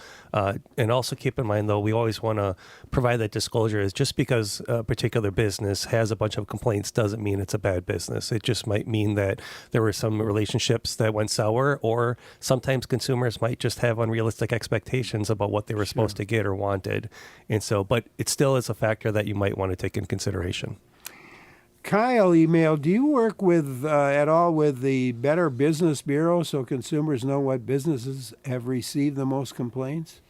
And also keep in mind, though, we always want to provide that disclosure is just because a particular business has a bunch of complaints doesn't mean it's a bad business. It just might mean that there were some relationships that went sour, or sometimes consumers might just have unrealistic expectations about what they were supposed to get or wanted. And so, but it still is a factor that you might want to take in consideration. Kyle emailed, do you work with at all with the Better Business Bureau so consumers know what businesses have received the most complaints?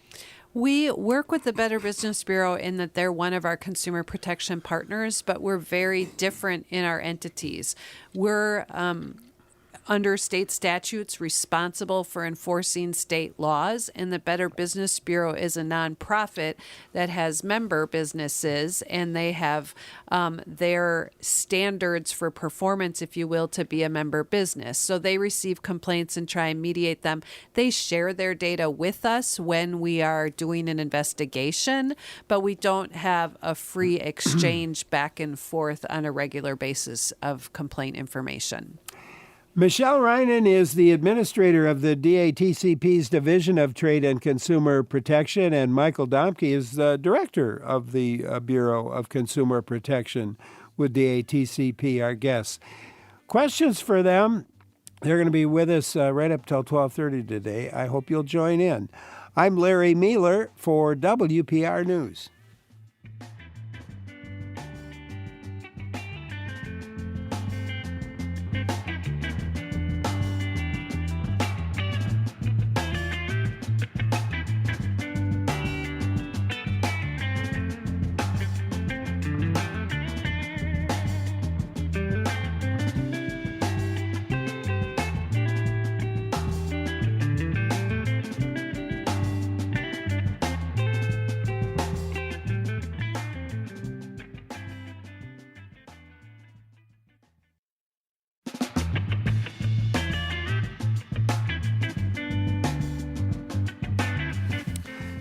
We work with the Better Business Bureau in that they're one of our consumer protection partners, but we're very different in our entities. We're under state statutes responsible for enforcing state laws, and the Better Business Bureau is a nonprofit that has member businesses, and they have their standards for performance, if you will, to be a member business. So they receive complaints and try and mediate them. They share their data with us when we are doing an investigation, but we don't have a free exchange back and forth on a regular basis of complaint information. Michelle Reinen is the administrator of the DATCP's Division of Trade and Consumer Protection, and Michael Domke is the director of the Bureau of Consumer Protection with DATCP, our guests. Questions for them? They're going to be with us right up till 12:30 today. I hope you'll join in. I'm Larry Mealer for WPR News.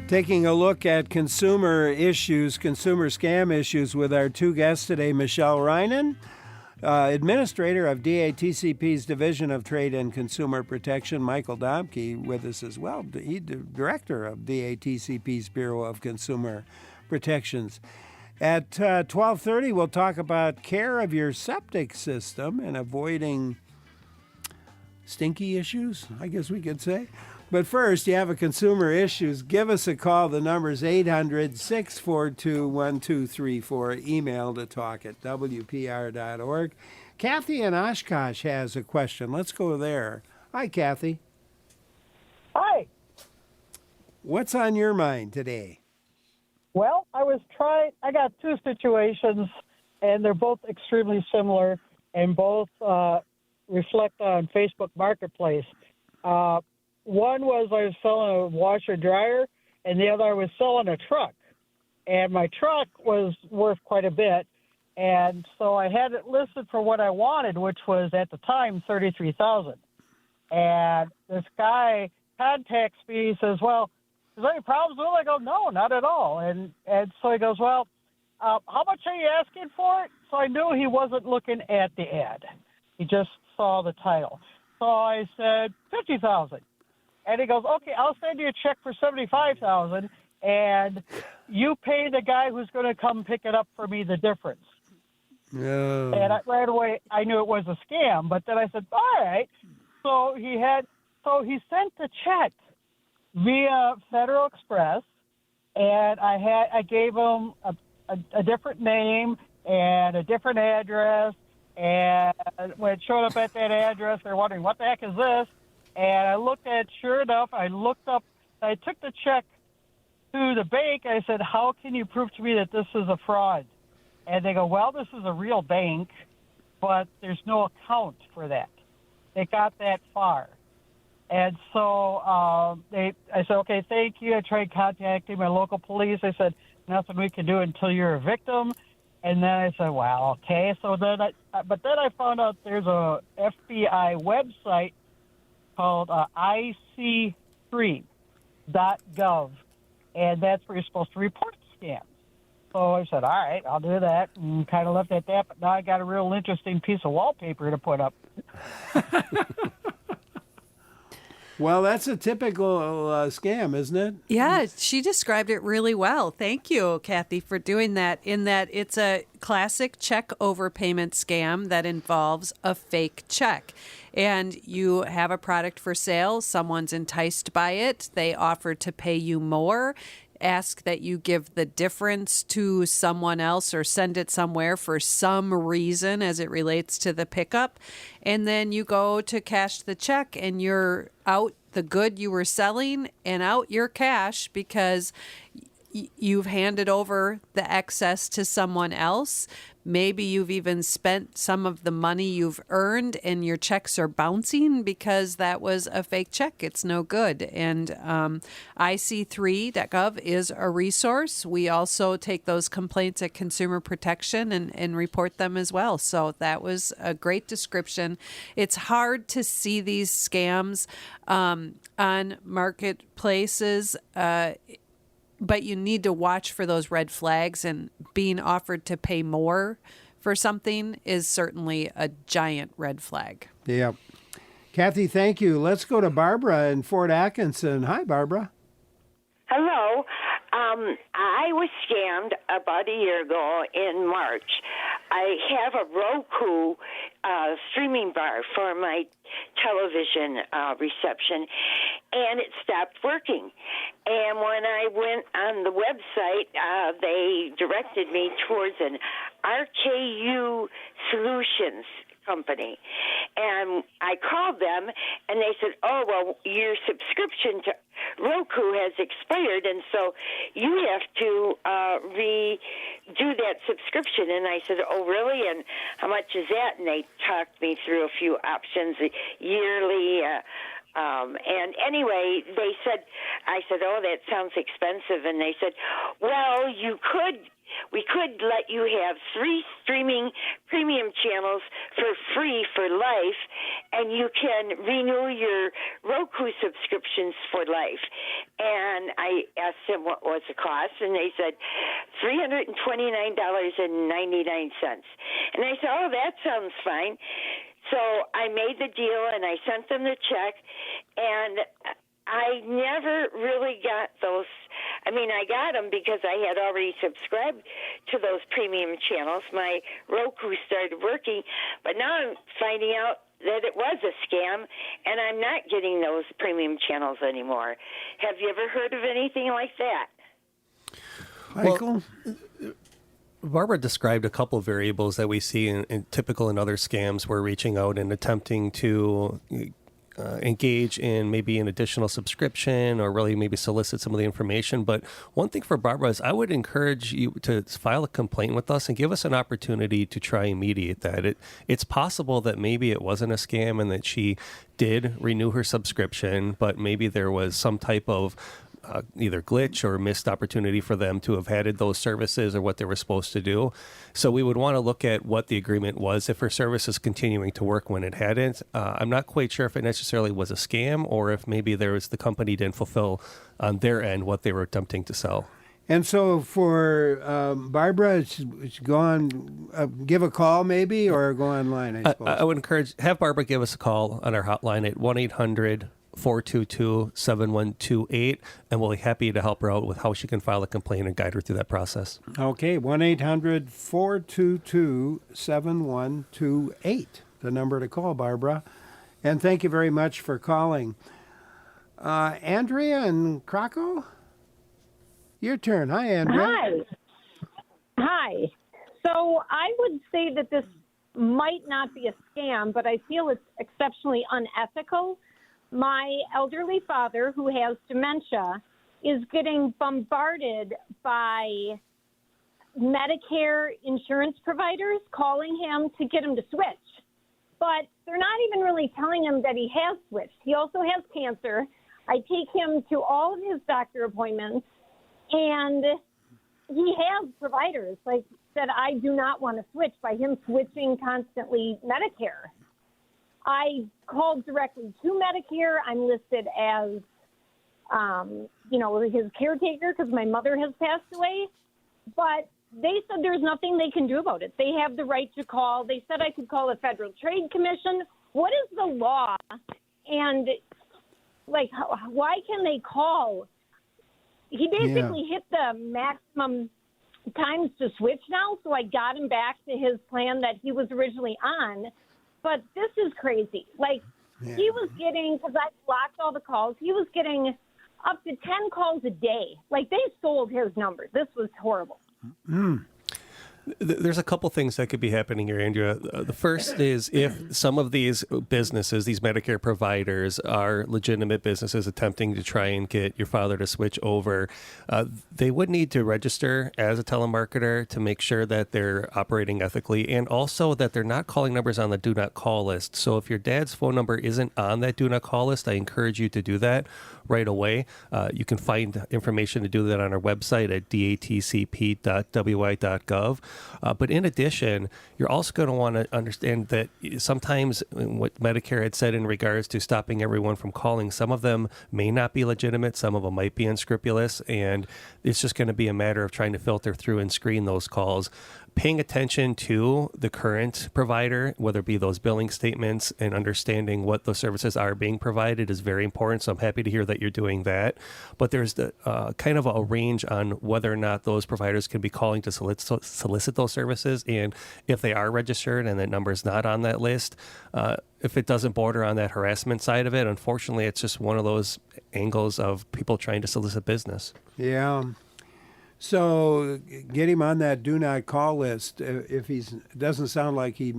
Taking a look at consumer issues, consumer scam issues with our two guests today, Michelle Reinen, Administrator of DATCP's Division of Trade and Consumer Protection, Michael Domke with us as well. He's Director of DATCP's Bureau of Consumer Protections. At 12:30, we'll talk about care of your septic system and avoiding stinky issues, I guess we could say. But first, you have a consumer issues, give us a call. The number's 800-642-1234. Email to talk@wpr.org. Kathy in Oshkosh has a question. Let's go there. Hi, Kathy. Hi. What's on your mind today? Well, I got two situations, and they're both extremely similar, and both reflect on Facebook Marketplace. One was I was selling a washer dryer, and the other I was selling a truck. And my truck was worth quite a bit, and so I had it listed for what I wanted, which was at the time $33,000. And this guy contacts me. He says, "Well, is there any problems with it?" I go, "No, not at all." And so he goes, "Well, how much are you asking for it?" So I knew he wasn't looking at the ad. He just saw the title. So I said, $50,000. And he goes, "Okay, I'll send you a check for $75,000, and you pay the guy who's going to come pick it up for me the difference." No. And right away, I knew it was a scam. But then I said, "All right." So he sent the check via Federal Express, and I gave him a different name and a different address. And when it showed up at that address, they're wondering, what the heck is this? And I looked at, sure enough, I took the check to the bank. I said, "How can you prove to me that this is a fraud?" And they go, "Well, this is a real bank, but there's no account for that." They got that far. And so I said, "Okay, thank you." I tried contacting my local police. I said, "Nothing we can do until you're a victim." And then I said, "Well, okay." So then I found out there's a FBI website called ic3.gov, and that's where you're supposed to report scams. So I said, "All right, I'll do that," and kind of left it at that. But now I got a real interesting piece of wallpaper to put up. Well, that's a typical scam, isn't it? Yeah, she described it really well. Thank you, Kathy, for doing that, in that it's a classic check overpayment scam that involves a fake check. And you have a product for sale, someone's enticed by it, they offer to pay you more, ask that you give the difference to someone else or send it somewhere for some reason as it relates to the pickup. And then you go to cash the check and you're out the good you were selling and out your cash because you've handed over the excess to someone else. Maybe you've even spent some of the money you've earned and your checks are bouncing because that was a fake check. It's no good. And ic3.gov is a resource. We also take those complaints at Consumer Protection and report them as well. So that was a great description. It's hard to see these scams on marketplaces, but you need to watch for those red flags, and being offered to pay more for something is certainly a giant red flag. Yeah. Kathy, thank you. Let's go to Barbara in Fort Atkinson. Hi, Barbara. Hello. I was scammed about a year ago in March. I have a Roku streaming bar for my television reception, and it stopped working. And when I went on the website, they directed me towards an RKU Solutions company. And I called them, and they said, "Oh, well, your subscription to Roku has expired, and so you have to redo that subscription." And I said, "Oh, really? And how much is that?" And they talked me through a few options, yearly, And anyway, I said, oh, that sounds expensive. And they said, well, we could let you have 3 streaming premium channels for free for life, and you can renew your Roku subscriptions for life. And I asked them what was the cost, and they said $329.99. And I said, oh, that sounds fine. So I made the deal, and I sent them the check, and I never really got those. I mean, I got them because I had already subscribed to those premium channels. My Roku started working, but now I'm finding out that it was a scam, and I'm not getting those premium channels anymore. Have you ever heard of anything like that? Michael? Well, Barbara described a couple of variables that we see in typical in other scams. We're reaching out and attempting to engage in maybe an additional subscription or really maybe solicit some of the information. But one thing for Barbara is I would encourage you to file a complaint with us and give us an opportunity to try and mediate that. It's possible that maybe it wasn't a scam and that she did renew her subscription, but maybe there was some type of either glitch or missed opportunity for them to have added those services or what they were supposed to do. So we would want to look at what the agreement was if her service is continuing to work when it hadn't. I'm not quite sure if it necessarily was a scam or if maybe the company didn't fulfill on their end what they were attempting to sell. And so for Barbara, it's go on, give a call maybe, or go online, I suppose. I would have Barbara give us a call on our hotline at 1-800-422-7128, and we'll be happy to help her out with how she can file a complaint and guide her through that process. Okay, 1-800-422-7128, the number to call, Barbara. And thank you very much for calling. Andrea in Krakow? Your turn. Hi, Andrea. Hi. So I would say that this might not be a scam, but I feel it's exceptionally unethical. My elderly father, who has dementia, is getting bombarded by Medicare insurance providers calling him to get him to switch. But they're not even really telling him that he has switched. He also has cancer. I take him to all of his doctor appointments, and he has providers like that. I do not want to switch by him switching constantly Medicare. I called directly to Medicare. I'm listed as, his caretaker because my mother has passed away. But they said there's nothing they can do about it. They have the right to call. They said I could call the Federal Trade Commission. What is the law? And, why can they call? He basically hit the maximum times to switch now, so I got him back to his plan that he was originally on. But this is crazy. He was getting, because I blocked all the calls, he was getting up to 10 calls a day. They sold his number. This was horrible. There's a couple things that could be happening here, Andrea. The first is if some of these businesses, these Medicare providers, are legitimate businesses attempting to try and get your father to switch over, they would need to register as a telemarketer to make sure that they're operating ethically and also that they're not calling numbers on the do not call list. So if your dad's phone number isn't on that do not call list, I encourage you to do that right away. You can find information to do that on our website at datcp.wi.gov. But in addition, you're also going to want to understand that sometimes what Medicare had said in regards to stopping everyone from calling, some of them may not be legitimate, some of them might be unscrupulous, and it's just going to be a matter of trying to filter through and screen those calls. Paying attention to the current provider, whether it be those billing statements and understanding what those services are being provided is very important. So I'm happy to hear that you're doing that. But there's the kind of a range on whether or not those providers can be calling to solicit those services. And if they are registered and that number is not on that list, if it doesn't border on that harassment side of it, unfortunately, it's just one of those angles of people trying to solicit business. Yeah. So get him on that do not call list. If he's doesn't sound like he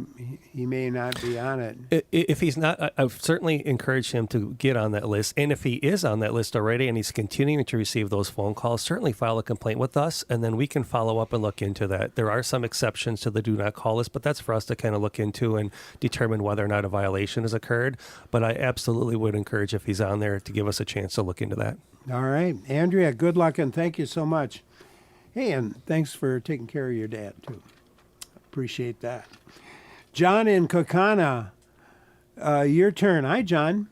may not be on it. If he's not, I've certainly encouraged him to get on that list. And if he is on that list already and he's continuing to receive those phone calls, certainly file a complaint with us, and then we can follow up and look into that. There are some exceptions to the do not call list, but that's for us to kind of look into and determine whether or not a violation has occurred. But I absolutely would encourage, if he's on there, to give us a chance to look into that. All right. Andrea, good luck and thank you so much. Hey, and thanks for taking care of your dad, too. Appreciate that. John in Kokana, your turn. Hi, John.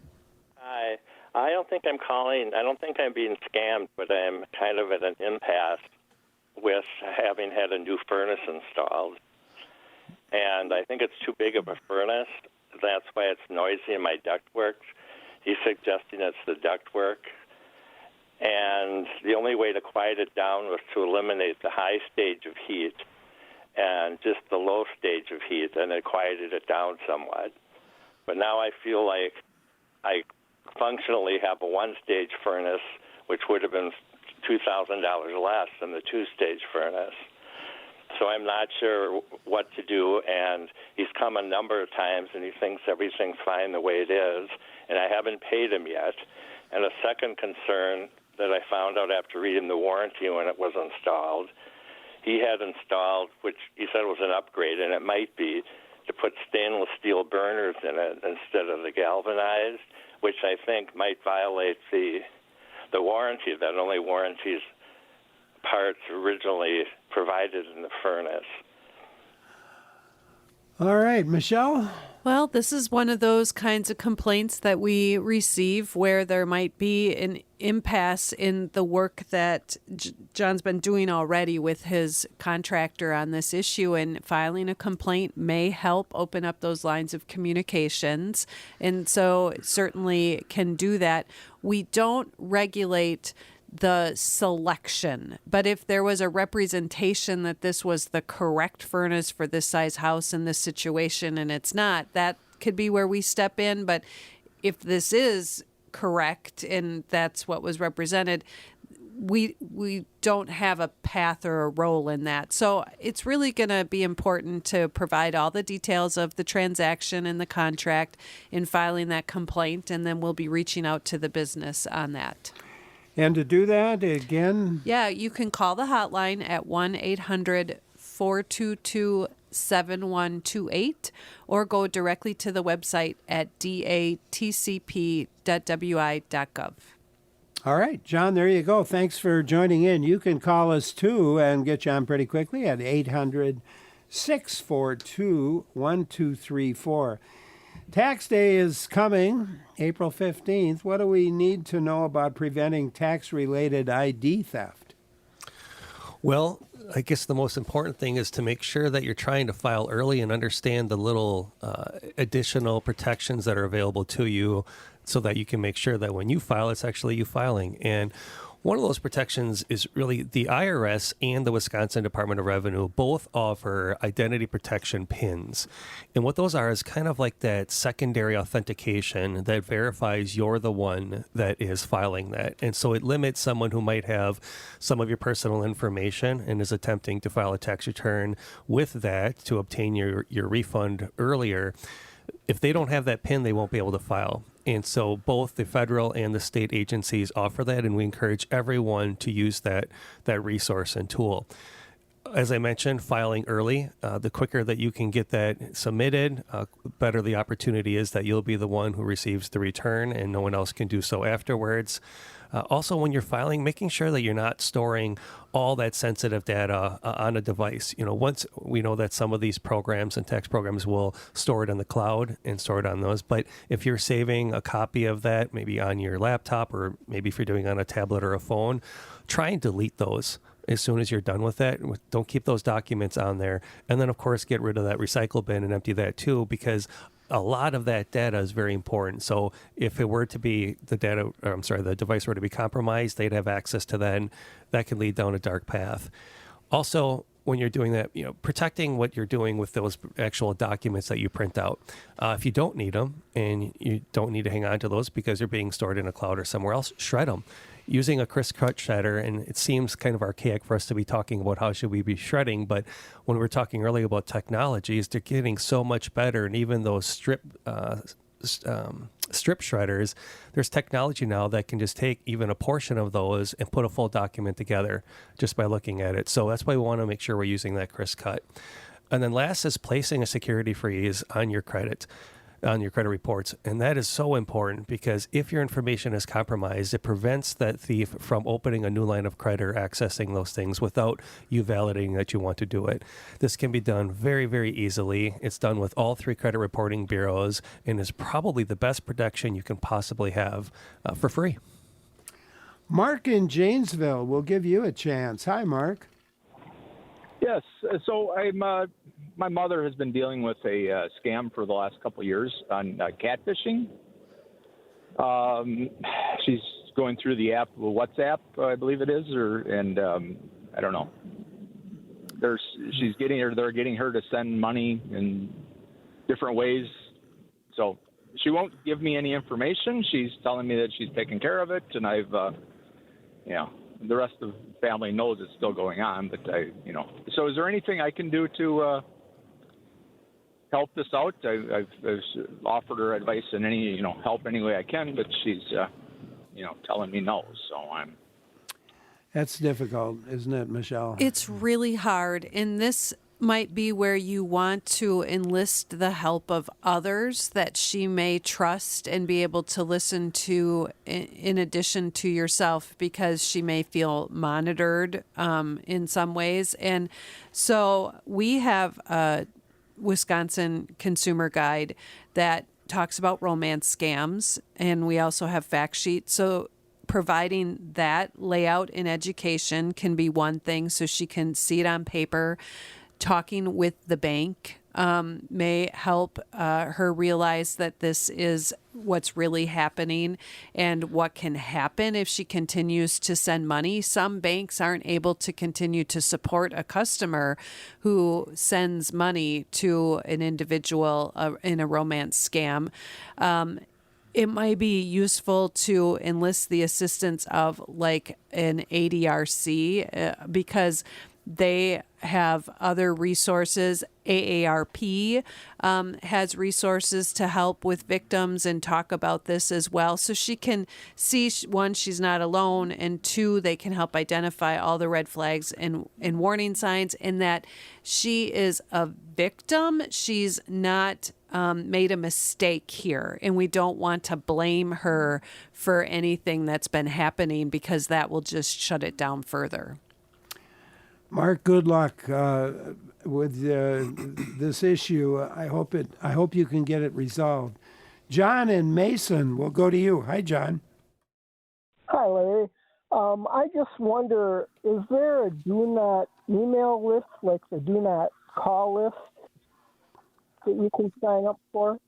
Hi. I don't think I'm calling. I don't think I'm being scammed, but I'm kind of at an impasse with having had a new furnace installed. And I think it's too big of a furnace. That's why it's noisy in my ductwork. He's suggesting it's the ductwork. And the only way to quiet it down was to eliminate the high stage of heat and just the low stage of heat, and it quieted it down somewhat. But now I feel like I functionally have a one-stage furnace, which would have been $2,000 less than the two-stage furnace. So I'm not sure what to do, and he's come a number of times, and he thinks everything's fine the way it is, and I haven't paid him yet. And a second concern that I found out after reading the warranty when it was installed, he had installed, which he said was an upgrade, and it might be, to put stainless steel burners in it instead of the galvanized, which I think might violate the warranty that only warranties parts originally provided in the furnace. All right, Michelle? Well, this is one of those kinds of complaints that we receive where there might be an impasse in the work that John's been doing already with his contractor on this issue, and filing a complaint may help open up those lines of communications. And so it certainly can do that. We don't regulate the selection, but if there was a representation that this was the correct furnace for this size house in this situation and it's not, that could be where we step in. But if this is correct and that's what was represented, we don't have a path or a role in that. So it's really going to be important to provide all the details of the transaction and the contract in filing that complaint, and then we'll be reaching out to the business on that. And to do that, again? Yeah, you can call the hotline at 1-800-422-7128 or go directly to the website at datcp.wi.gov. All right, John, there you go. Thanks for joining in. You can call us, too, and get you on pretty quickly at 800-642-1234. Tax day is coming, April 15th. What do we need to know about preventing tax-related ID theft? Well, I guess the most important thing is to make sure that you're trying to file early and understand the little additional protections that are available to you so that you can make sure that when you file, it's actually you filing. And one of those protections is really the IRS and the Wisconsin Department of Revenue both offer identity protection pins. And what those are is kind of like that secondary authentication that verifies you're the one that is filing that. And so it limits someone who might have some of your personal information and is attempting to file a tax return with that to obtain your refund earlier. If they don't have that pin, they won't be able to file. And so both the federal and the state agencies offer that, and we encourage everyone to use that resource and tool. As I mentioned, filing early, the quicker that you can get that submitted, better the opportunity is that you'll be the one who receives the return and no one else can do so afterwards. Also, when you're filing, making sure that you're not storing all that sensitive data on a device. Once we know that some of these programs and tax programs will store it in the cloud and store it on those, but if you're saving a copy of that, maybe on your laptop or maybe if you're doing on a tablet or a phone, try and delete those as soon as you're done with that. Don't keep those documents on there. And then, of course, get rid of that recycle bin and empty that too, because a lot of that data is very important. So if it were to be the device were to be compromised, they'd have access to that, and that can lead down a dark path. Also, when you're doing that, protecting what you're doing with those actual documents that you print out. If you don't need them and you don't need to hang on to those because they're being stored in a cloud or somewhere else, shred them. using a crisp cut shredder, and it seems kind of archaic for us to be talking about how should we be shredding, but when we were talking earlier about technologies, they're getting so much better, and even those strip shredders, there's technology now that can just take even a portion of those and put a full document together just by looking at it. So that's why we want to make sure we're using that crisp cut. And then last is placing a security freeze on your credit reports. And that is so important because if your information is compromised, it prevents that thief from opening a new line of credit or accessing those things without you validating that you want to do it. This can be done very, very easily. It's done with all 3 credit reporting bureaus and is probably the best protection you can possibly have for free. Mark in Janesville, we'll give you a chance. Hi, Mark. Yes. So my mother has been dealing with a scam for the last couple of years on catfishing. She's going through the app, WhatsApp, I believe it is, and I don't know. They're getting her to send money in different ways. So she won't give me any information. She's telling me that she's taking care of it, and I've, the rest of the family knows it's still going on, but So is there anything I can do to help this out? I've offered her advice and any, help any way I can, but she's, telling me no. So That's difficult, isn't it, Michelle? It's really hard. And this might be where you want to enlist the help of others that she may trust and be able to listen to in addition to yourself, because she may feel monitored in some ways. And so we have a Wisconsin consumer guide that talks about romance scams, and we also have fact sheets. So providing that layout in education can be one thing, so she can see it on paper. Talking with the bank may help her realize that this is what's really happening and what can happen if she continues to send money. Some banks aren't able to continue to support a customer who sends money to an individual in a romance scam. It might be useful to enlist the assistance of like an ADRC because they have other resources. AARP has resources to help with victims and talk about this as well. So she can see, one, she's not alone, and two, they can help identify all the red flags and warning signs, and that she is a victim. She's not made a mistake here, and we don't want to blame her for anything that's been happening because that will just shut it down further. Mark, good luck with this issue. I hope you can get it resolved. John and Mason, we'll go to you. Hi, John. Hi, Larry. I just wonder, is there a do not email list, like the do not call list, that you can sign up for?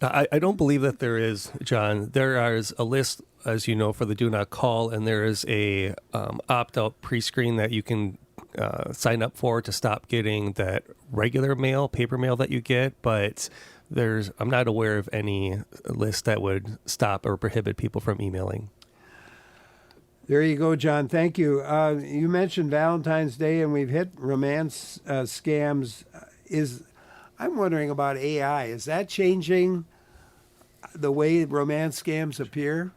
I don't believe that there is, John. There is a list, as you know, for the do not call, and there is a opt-out pre-screen that you can sign up for to stop getting that regular mail, paper mail that you get. But I'm not aware of any list that would stop or prohibit people from emailing. There you go, John. Thank you. You mentioned Valentine's Day, and we've hit romance scams. I'm wondering about AI. Is that changing the way romance scams appear?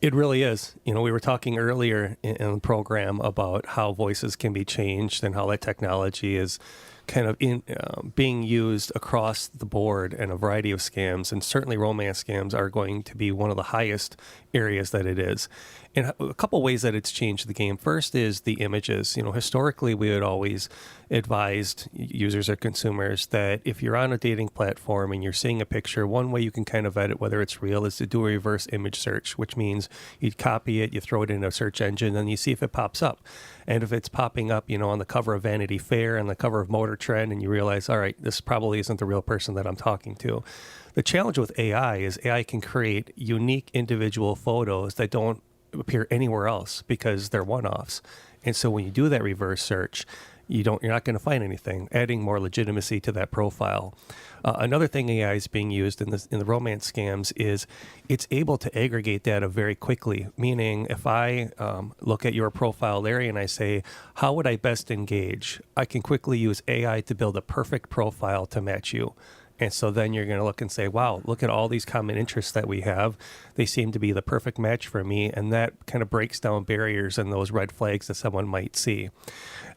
It really is. We were talking earlier in the program about how voices can be changed and how that technology is kind of being used across the board in a variety of scams. And certainly romance scams are going to be one of the highest areas that it is. And a couple ways that it's changed the game. First is the images. Historically, we had always advised users or consumers that if you're on a dating platform and you're seeing a picture, one way you can kind of vet it whether it's real is to do a reverse image search, which means you copy it, you throw it in a search engine, and you see if it pops up. And if it's popping up, on the cover of Vanity Fair and the cover of Motor Trend, and you realize, all right, this probably isn't the real person that I'm talking to. The challenge with AI is AI can create unique individual photos that don't appear anywhere else because they're one-offs. And so when you do that reverse search, you're not going to find anything, adding more legitimacy to that profile. Another thing AI is being used in the romance scams is it's able to aggregate data very quickly. Meaning, if I look at your profile, Larry, and I say, how would I best engage? I can quickly use AI to build a perfect profile to match you. And so then you're going to look and say, wow, look at all these common interests that we have. They seem to be the perfect match for me. And that kind of breaks down barriers and those red flags that someone might see.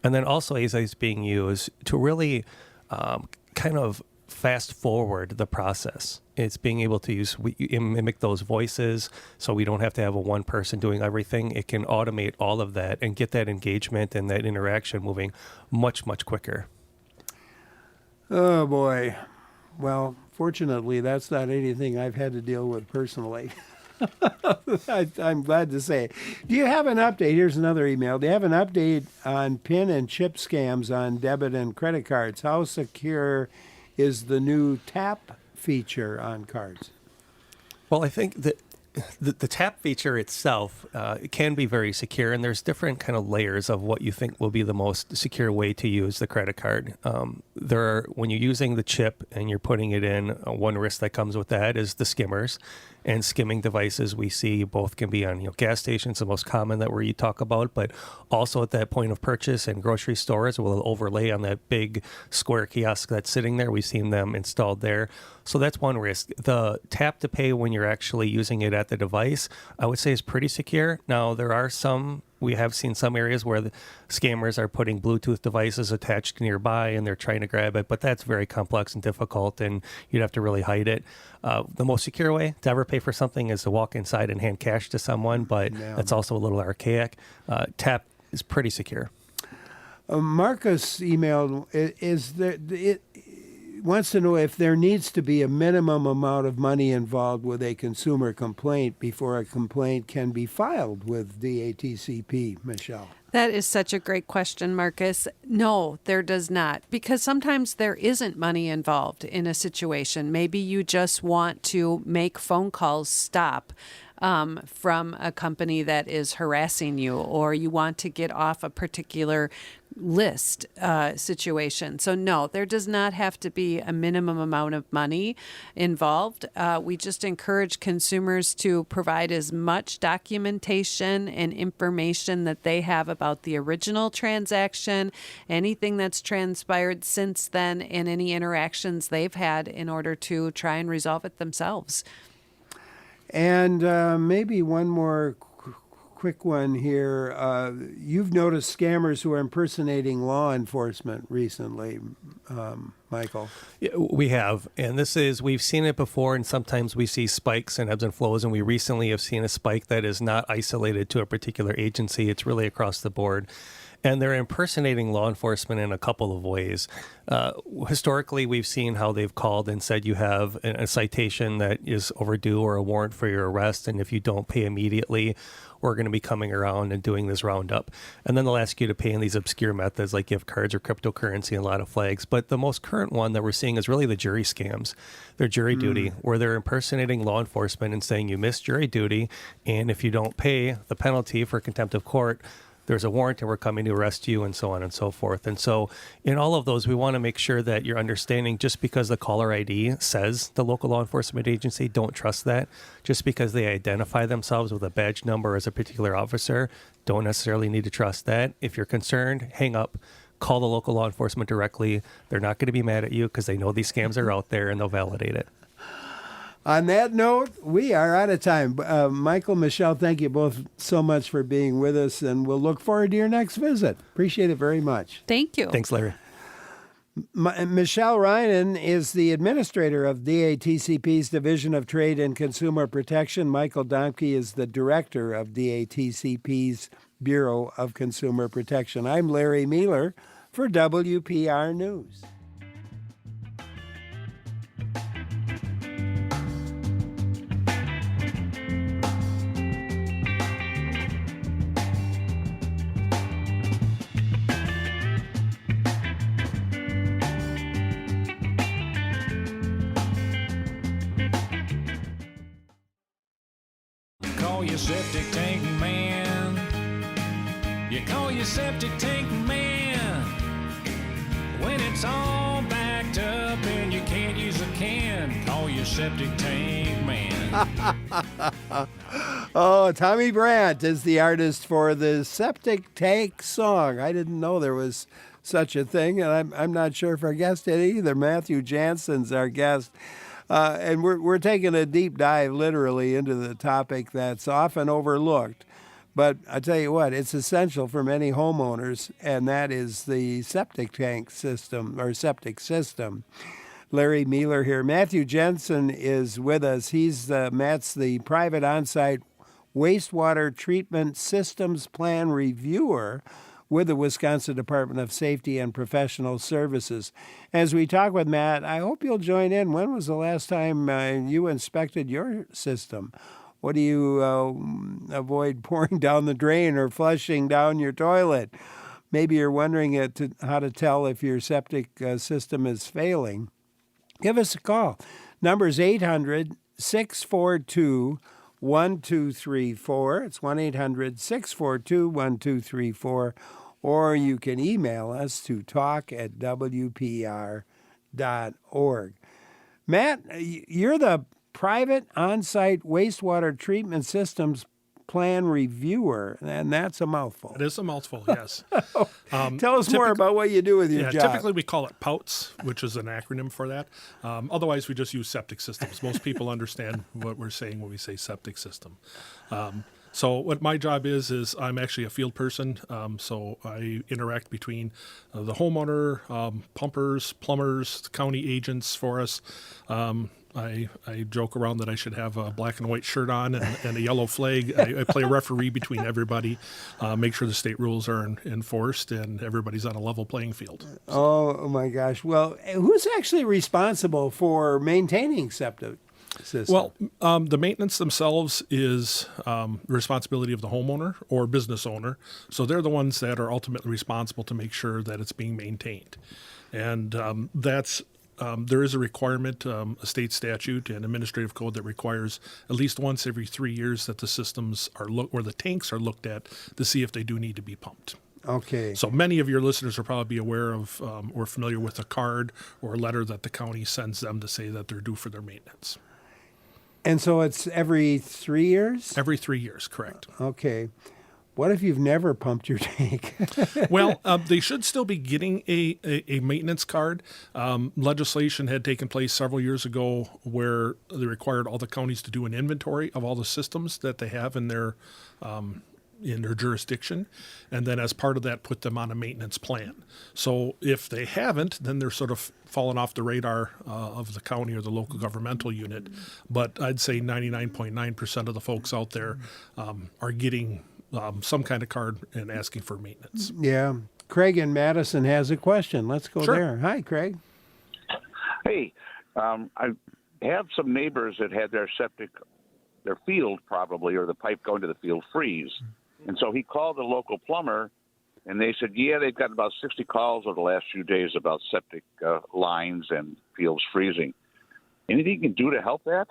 And then also AI is being used to really kind of fast forward the process. It's being able to mimic those voices, so we don't have to have a one person doing everything. It can automate all of that and get that engagement and that interaction moving much, much quicker. Oh, boy. Well, fortunately, that's not anything I've had to deal with personally. I'm glad to say. Do you have an update? Here's another email. Do you have an update on PIN and chip scams on debit and credit cards? How secure is the new tap feature on cards? Well, I think that the tap feature itself it can be very secure, and there's different kind of layers of what you think will be the most secure way to use the credit card. When you're using the chip and you're putting it in, one risk that comes with that is the skimmers. And skimming devices we see both can be on gas stations, the most common that you talk about, but also at that point of purchase and grocery stores will overlay on that big square kiosk that's sitting there. We've seen them installed there. So that's one risk. The tap to pay when you're actually using it at the device, I would say is pretty secure. Now, we have seen some areas where the scammers are putting Bluetooth devices attached nearby and they're trying to grab it, but that's very complex and difficult, and you'd have to really hide it. The most secure way to ever pay for something is to walk inside and hand cash to someone, but that's also a little archaic. Tap is pretty secure. Marcus emailed, wants to know if there needs to be a minimum amount of money involved with a consumer complaint before a complaint can be filed with DATCP, Michelle. That is such a great question, Marcus. No, there does not, because sometimes there isn't money involved in a situation. Maybe you just want to make phone calls stop from a company that is harassing you, or you want to get off a particular list situation. So no, there does not have to be a minimum amount of money involved. We just encourage consumers to provide as much documentation and information that they have about the original transaction, anything that's transpired since then, and any interactions they've had in order to try and resolve it themselves. And maybe one more quick one here. You've noticed scammers who are impersonating law enforcement recently, Michael. Yeah, we have. And we've seen it before, and sometimes we see spikes and ebbs and flows. And we recently have seen a spike that is not isolated to a particular agency. It's really across the board. And they're impersonating law enforcement in a couple of ways. Historically, we've seen how they've called and said you have a citation that is overdue or a warrant for your arrest, and if you don't pay immediately, we're going to be coming around and doing this roundup. And then they'll ask you to pay in these obscure methods like gift cards or cryptocurrency and a lot of flags. But the most current one that we're seeing is really the jury scams. They're jury duty, where they're impersonating law enforcement and saying you missed jury duty, and if you don't pay the penalty for contempt of court, there's a warrant and we're coming to arrest you, and so on and so forth. And so in all of those, we want to make sure that you're understanding just because the caller ID says the local law enforcement agency, don't trust that. Just because they identify themselves with a badge number as a particular officer, don't necessarily need to trust that. If you're concerned, hang up. Call the local law enforcement directly. They're not going to be mad at you because they know these scams are out there and they'll validate it. On that note, we are out of time. Michael, Michelle, thank you both so much for being with us, and we'll look forward to your next visit. Appreciate it very much. Thank you. Thanks, Larry. Michelle Reinen is the administrator of DATCP's Division of Trade and Consumer Protection. Michael Domke is the director of DATCP's Bureau of Consumer Protection. I'm Larry Mealer for WPR News. Your septic tank man. You call your septic tank man. When it's all backed up and you can't use a can, call your septic tank man. Oh, Tommy Brandt is the artist for the Septic Tank song. I didn't know there was such a thing, and I'm not sure if our guest did either. Matthew Janzen's our guest. And we're taking a deep dive, literally, into the topic that's often overlooked. But I tell you what, it's essential for many homeowners, and that is the septic tank system or septic system. Larry Mealer here. Matthew Janzen is with us. Matt's the private on-site wastewater treatment systems plan reviewer with the Wisconsin Department of Safety and Professional Services. As we talk with Matt, I hope you'll join in. When was the last time you inspected your system? What do you avoid pouring down the drain or flushing down your toilet? Maybe you're wondering how to tell if your septic system is failing. Give us a call. Number is 800-642-1234. It's 1-800-642-1234. Or you can email us to talk@wpr.org. Matt, you're the private on-site wastewater treatment systems plan reviewer, and that's a mouthful. It is a mouthful, yes. Tell us more about what you do with your job. Typically we call it POUTS, which is an acronym for that. Otherwise, we just use septic systems. Most people understand what we're saying when we say septic system. So what my job is I'm actually a field person. So I interact between the homeowner, pumpers, plumbers, county agents for us. I joke around that I should have a black and white shirt on and a yellow flag. I play referee between everybody, make sure the state rules are enforced and everybody's on a level playing field. So. Oh my gosh. Well, who's actually responsible for maintaining septic systems? Well, the maintenance themselves is the responsibility of the homeowner or business owner. So they're the ones that are ultimately responsible to make sure that it's being maintained. And there is a requirement, a state statute and administrative code that requires at least once every 3 years that the systems or the tanks are looked at to see if they do need to be pumped. Okay. So many of your listeners will probably be aware of or familiar with a card or a letter that the county sends them to say that they're due for their maintenance. And so it's every 3 years? Every 3 years, correct. Okay. What if you've never pumped your tank? Well, they should still be getting a maintenance card. Legislation had taken place several years ago where they required all the counties to do an inventory of all the systems that they have in their jurisdiction, and then as part of that, put them on a maintenance plan. So if they haven't, then they're sort of fallen off the radar of the county or the local governmental unit. But I'd say 99.9% of the folks out there are getting some kind of card and asking for maintenance. Yeah. Craig in Madison has a question. Let's go there. Hi, Craig. Hey, I have some neighbors that had their field probably, or the pipe going to the field freeze. And so he called the local plumber, and they said, yeah, they've got about 60 calls over the last few days about septic lines and fields freezing. Anything you can do to help that?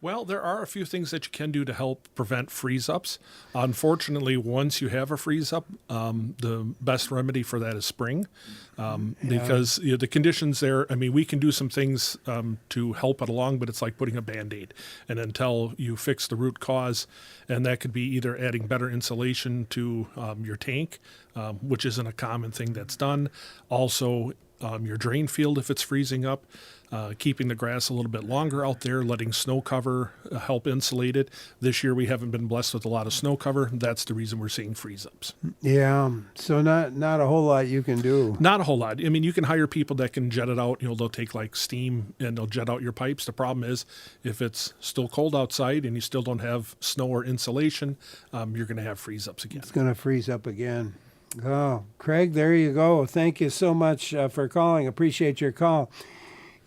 Well, there are a few things that you can do to help prevent freeze-ups. Unfortunately, once you have a freeze-up, the best remedy for that is spring because the conditions there, we can do some things to help it along, but it's like putting a Band-Aid. And until you fix the root cause, and that could be either adding better insulation to your tank, which isn't a common thing that's done. Also, your drain field if it's freezing up. Keeping the grass a little bit longer out there, letting snow cover help insulate it. This year we haven't been blessed with a lot of snow cover. That's the reason we're seeing freeze-ups. Yeah, so not a whole lot you can do. Not a whole lot. You can hire people that can jet it out. They'll take like steam and they'll jet out your pipes. The problem is if it's still cold outside and you still don't have snow or insulation, you're going to have freeze-ups again. It's going to freeze up again. Oh, Craig, there you go. Thank you so much for calling. Appreciate your call.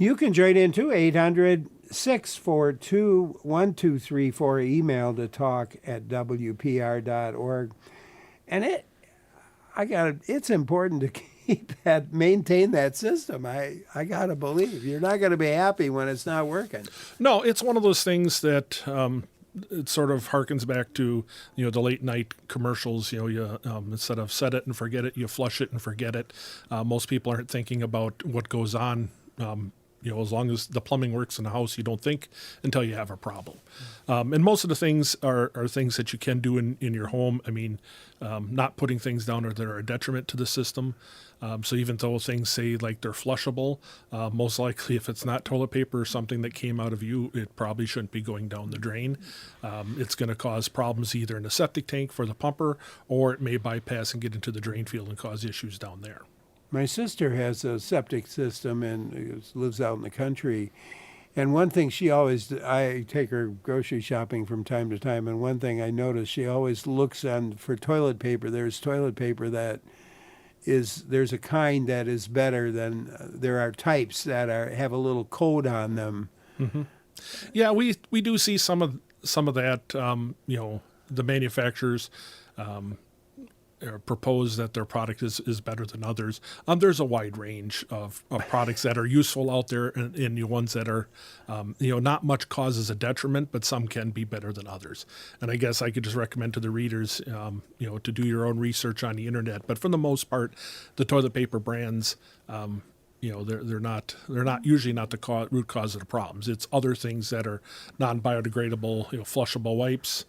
You can join in too, 800-642-1234, email to talk@wpr.org. And it's important to maintain that system. I got to believe. You're not going to be happy when it's not working. No, it's one of those things that it sort of harkens back to, the late night commercials. You instead of set it and forget it, you flush it and forget it. Most people aren't thinking about what goes on. As long as the plumbing works in the house, you don't think until you have a problem. And most of the things are things that you can do in your home. I mean, not putting things down that are a detriment to the system. So even though things say like they're flushable, most likely if it's not toilet paper or something that came out of you, it probably shouldn't be going down the drain. It's going to cause problems either in the septic tank for the pumper, or it may bypass and get into the drain field and cause issues down there. My sister has a septic system and lives out in the country. And one thing I take her grocery shopping from time to time, and one thing I notice, she always looks for toilet paper. There's toilet paper there's a kind that is better than, there are types that have a little code on them. Mm-hmm. Yeah, we do see some of that, the manufacturers, propose that their product is better than others. There's a wide range of products that are useful out there, and ones that are, not much causes a detriment, but some can be better than others. And I guess I could just recommend to the readers, to do your own research on the internet. But for the most part, the toilet paper brands, they're not usually not the root cause of the problems. It's other things that are non-biodegradable, flushable wipes,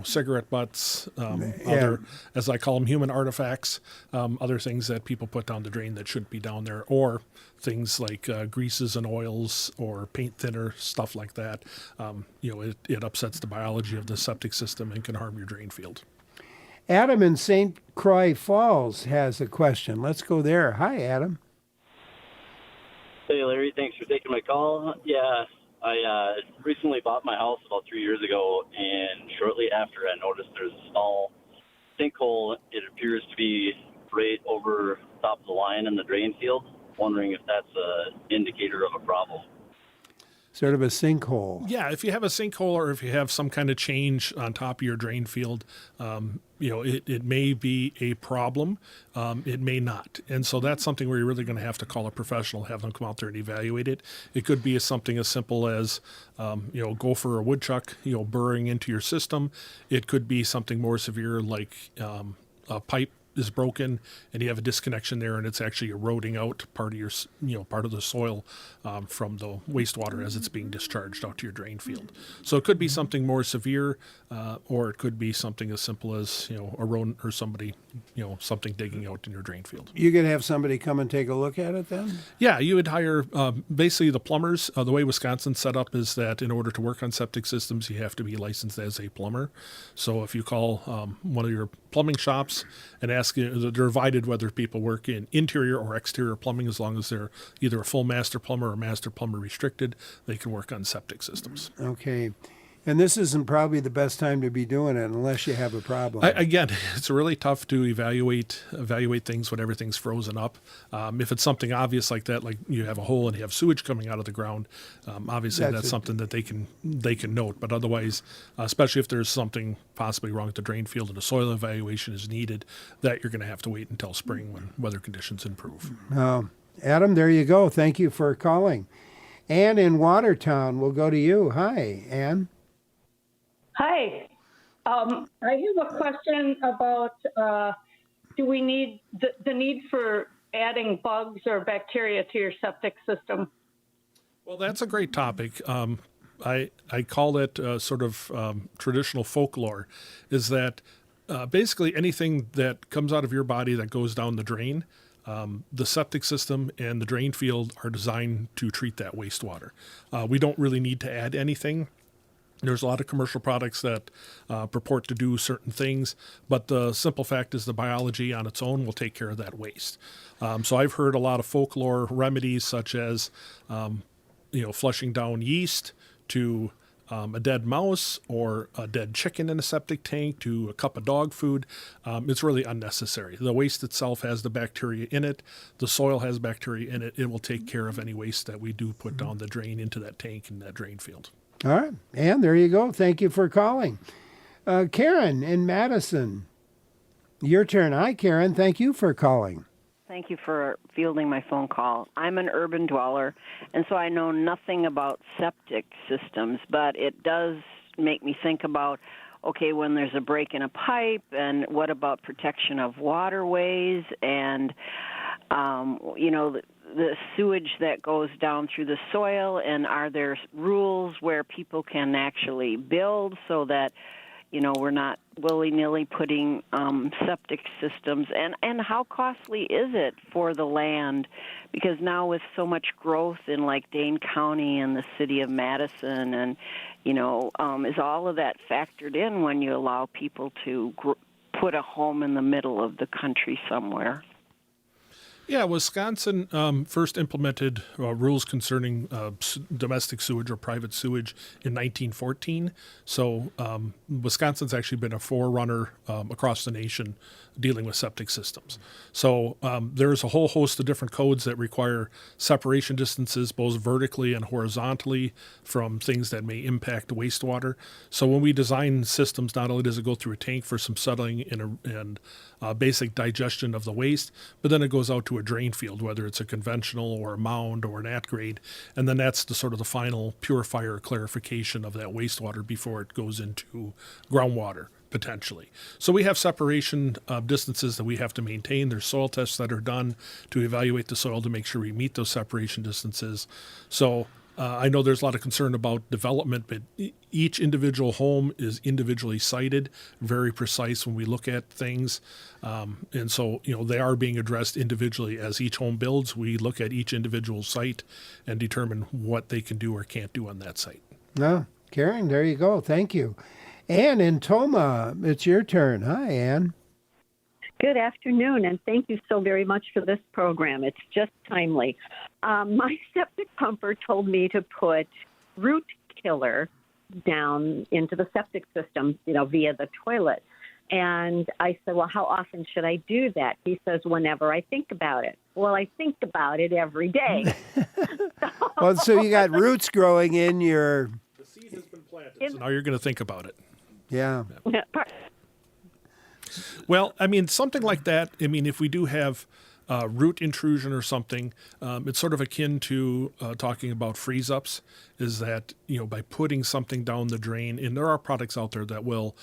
cigarette butts, other, as I call them, human artifacts, other things that people put down the drain that shouldn't be down there, or things like greases and oils or paint thinner, stuff like that. It upsets the biology of the septic system and can harm your drain field. Adam in St. Croix Falls has a question. Let's go there. Hi, Adam. Hey, Larry. Thanks for taking my call. Yeah, I recently bought my house about 3 years ago, and shortly after I noticed there's a small sinkhole. It appears to be right over top of the line in the drain field. Wondering if that's an indicator of a problem. Sort of a sinkhole. Yeah, if you have a sinkhole or if you have some kind of change on top of your drain field, it may be a problem. It may not. And so that's something where you're really going to have to call a professional, have them come out there and evaluate it. It could be something as simple as, gopher or woodchuck, burrowing into your system. It could be something more severe like a pipe is broken and you have a disconnection there and it's actually eroding out part of your, part of the soil from the wastewater as it's being discharged out to your drain field. So it could be something more severe, or it could be something as simple as, a rodent or somebody, something digging out in your drain field. You could have somebody come and take a look at it then? Yeah, you would hire basically the plumbers. The way Wisconsin's set up is that in order to work on septic systems, you have to be licensed as a plumber. So if you call one of your plumbing shops and ask, they're divided whether people work in interior or exterior plumbing. As long as they're either a full master plumber or master plumber restricted, they can work on septic systems. Okay. And this isn't probably the best time to be doing it unless you have a problem. Again, it's really tough to evaluate things when everything's frozen up. If it's something obvious like that, like you have a hole and you have sewage coming out of the ground, obviously that's something that they can note. But otherwise, especially if there's something possibly wrong with the drain field and a soil evaluation is needed, that you're going to have to wait until spring when weather conditions improve. Adam, there you go. Thank you for calling. Ann in Watertown, we'll go to you. Hi, Ann. Hi. I have a question about do we need the need for adding bugs or bacteria to your septic system? Well, that's a great topic. I call it sort of traditional folklore, is that basically anything that comes out of your body that goes down the drain, the septic system and the drain field are designed to treat that wastewater. We don't really need to add anything. There's a lot of commercial products that purport to do certain things, but the simple fact is the biology on its own will take care of that waste. So I've heard a lot of folklore remedies such as, flushing down yeast to a dead mouse or a dead chicken in a septic tank to a cup of dog food. It's really unnecessary. The waste itself has the bacteria in it. The soil has bacteria in it. It will take care of any waste that we do put down the drain into that tank and that drain field. All right. And there you go. Thank you for calling. Karen in Madison, your turn. Hi, Karen. Thank you for calling. Thank you for fielding my phone call. I'm an urban dweller, and so I know nothing about septic systems, but it does make me think about, okay, when there's a break in a pipe, and what about protection of waterways and, the sewage that goes down through the soil, and are there rules where people can actually build so that we're not willy-nilly putting septic systems, and how costly is it for the land? Because now with so much growth in like Dane County and the city of Madison, and is all of that factored in when you allow people to put a home in the middle of the country somewhere? Yeah, Wisconsin first implemented rules concerning domestic sewage or private sewage in 1914. So Wisconsin's actually been a forerunner across the nation dealing with septic systems. So there's a whole host of different codes that require separation distances both vertically and horizontally from things that may impact wastewater. So when we design systems, not only does it go through a tank for some settling and basic digestion of the waste, but then it goes out to a drain field, whether it's a conventional or a mound or an at-grade, and then that's the sort of the final purifier clarification of that wastewater before it goes into groundwater, potentially. So we have separation distances that we have to maintain. There's soil tests that are done to evaluate the soil to make sure we meet those separation distances. So I know there's a lot of concern about development, but each individual home is individually sited, very precise when we look at things. And so, they are being addressed individually. As each home builds, we look at each individual site and determine what they can do or can't do on that site. No, Karen, there you go. Thank you. Ann in Toma, it's your turn. Hi, Ann. Good afternoon, and thank you so very much for this program. It's just timely. My septic pumper told me to put root killer down into the septic system, via the toilet. And I said, well, how often should I do that? He says, whenever I think about it. Well, I think about it every day. Well, so you got roots growing in your... The seed has been planted, so now you're going to think about it. Yeah. Well, something like that, if we do have root intrusion or something, it's sort of akin to talking about freeze-ups, is that, by putting something down the drain, and there are products out there that will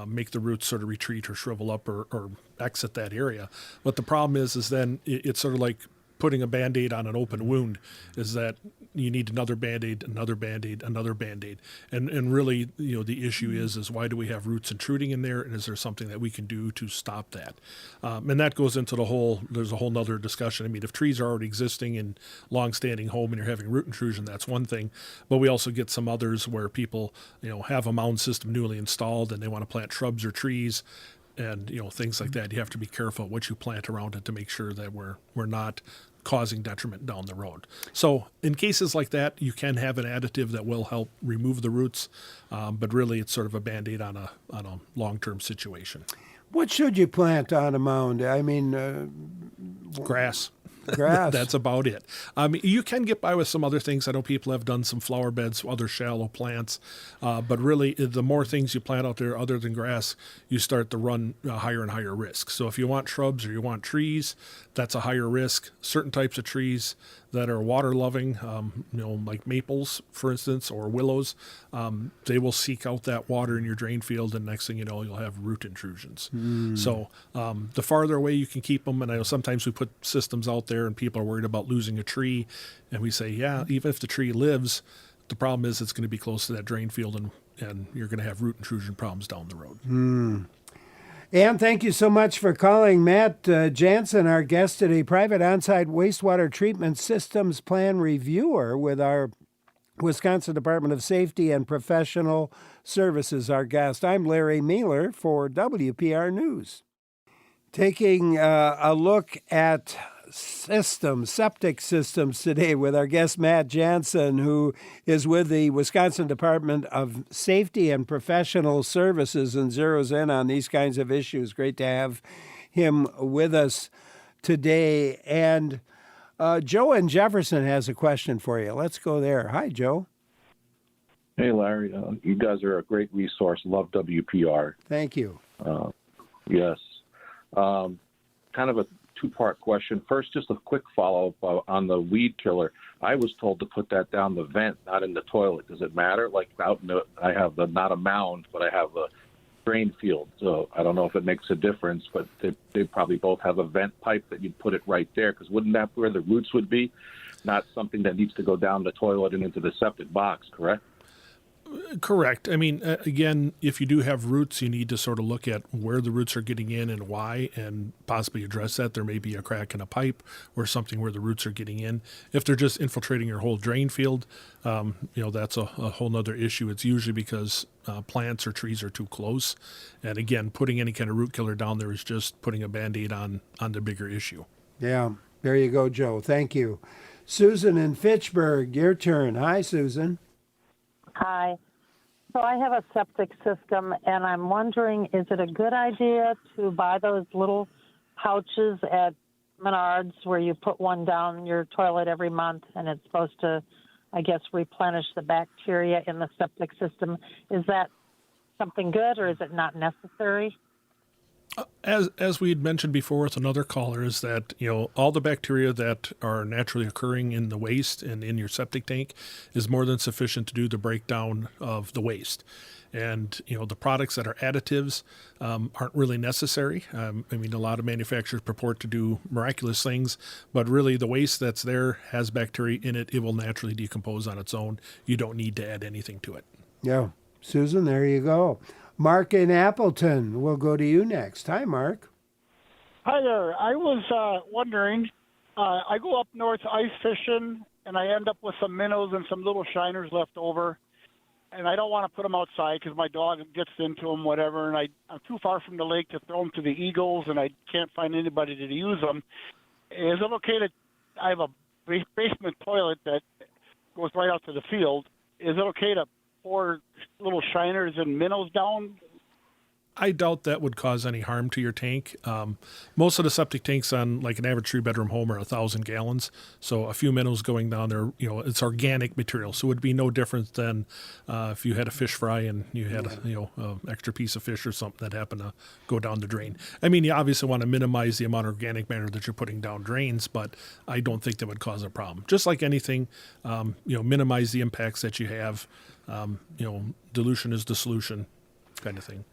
make the roots sort of retreat or shrivel up or exit that area. But the problem is then it's sort of like putting a Band-Aid on an open wound, is that you need another Band-Aid, another Band-Aid, another Band-Aid. And really, the issue is why do we have roots intruding in there, and is there something that we can do to stop that? And that goes into there's a whole nother discussion. If trees are already existing in long-standing home and you're having root intrusion, that's one thing. But we also get some others where people, have a mound system newly installed and they want to plant shrubs or trees, and things like that. You have to be careful what you plant around it to make sure that we're not causing detriment down the road. So in cases like that, you can have an additive that will help remove the roots, but really it's sort of a Band-Aid on a long-term situation. What should you plant on a mound? Grass. Grass. That's about it. You can get by with some other things. I know people have done some flower beds, other shallow plants, but really the more things you plant out there other than grass, you start to run higher and higher risk. So if you want shrubs or you want trees, that's a higher risk. Certain types of trees that are water loving, like maples, for instance, or willows, they will seek out that water in your drain field, and next thing you know, you'll have root intrusions. So the farther away you can keep them, and I know sometimes we put systems out there and people are worried about losing a tree, and we say, yeah, even if the tree lives, the problem is it's going to be close to that drain field, and you're going to have root intrusion problems down the road. Ann, thank you so much for calling. Matt Janzen, our guest today, private on-site wastewater treatment systems plan reviewer with our Wisconsin Department of Safety and Professional Services, our guest. I'm Larry Mueller for WPR News. Taking a look at septic systems today with our guest Matt Janzen, who is with the Wisconsin Department of Safety and Professional Services and zeroes in on these kinds of issues. Great to have him with us today. And Joe in Jefferson has a question for you. Let's go there. Hi, Joe. Hey, Larry. You guys are a great resource. Love WPR. Thank you. Yes. Kind of a two-part question. First, just a quick follow-up on the weed killer. I was told to put that down the vent, not in the toilet. Does it matter? Like I have not a mound, but I have a drain field. So I don't know if it makes a difference, but they probably both have a vent pipe that you'd put it right there, because wouldn't that be where the roots would be? Not something that needs to go down the toilet and into the septic box, correct? Correct. I mean, again, if you do have roots, you need to sort of look at where the roots are getting in and why, and possibly address that. There may be a crack in a pipe or something where the roots are getting in. If they're just infiltrating your whole drain field, that's a whole nother issue. It's usually because plants or trees are too close. And again, putting any kind of root killer down there is just putting a Band-Aid on the bigger issue. Yeah, there you go, Joe. Thank you. Susan in Fitchburg, your turn. Hi, Susan. Hi. So I have a septic system, and I'm wondering, is it a good idea to buy those little pouches at Menards where you put one down your toilet every month, and it's supposed to, I guess, replenish the bacteria in the septic system? Is that something good, or is it not necessary? As we had mentioned before with another caller, is that all the bacteria that are naturally occurring in the waste and in your septic tank is more than sufficient to do the breakdown of the waste. And the products that are additives aren't really necessary. I mean, a lot of manufacturers purport to do miraculous things, but really the waste that's there has bacteria in it. It will naturally decompose on its own. You don't need to add anything to it. Yeah, Susan, there you go. Mark in Appleton, we'll go to you next. Hi, Mark. Hi there. I was wondering, I go up north ice fishing, and I end up with some minnows and some little shiners left over, and I don't want to put them outside because my dog gets into them, whatever, and I'm too far from the lake to throw them to the eagles, and I can't find anybody to use them. Is it okay to, I have a basement toilet that goes right out to the field. Is it okay to pour little shiners and minnows down? I doubt that would cause any harm to your tank. Most of the septic tanks on like an average 3-bedroom home are 1,000 gallons. So a few minnows going down there, it's organic material. So it would be no different than if you had a fish fry and you had an extra piece of fish or something that happened to go down the drain. I mean, you obviously want to minimize the amount of organic matter that you're putting down drains, but I don't think that would cause a problem. Just like anything, minimize the impacts that you have. Dilution is the solution kind of thing.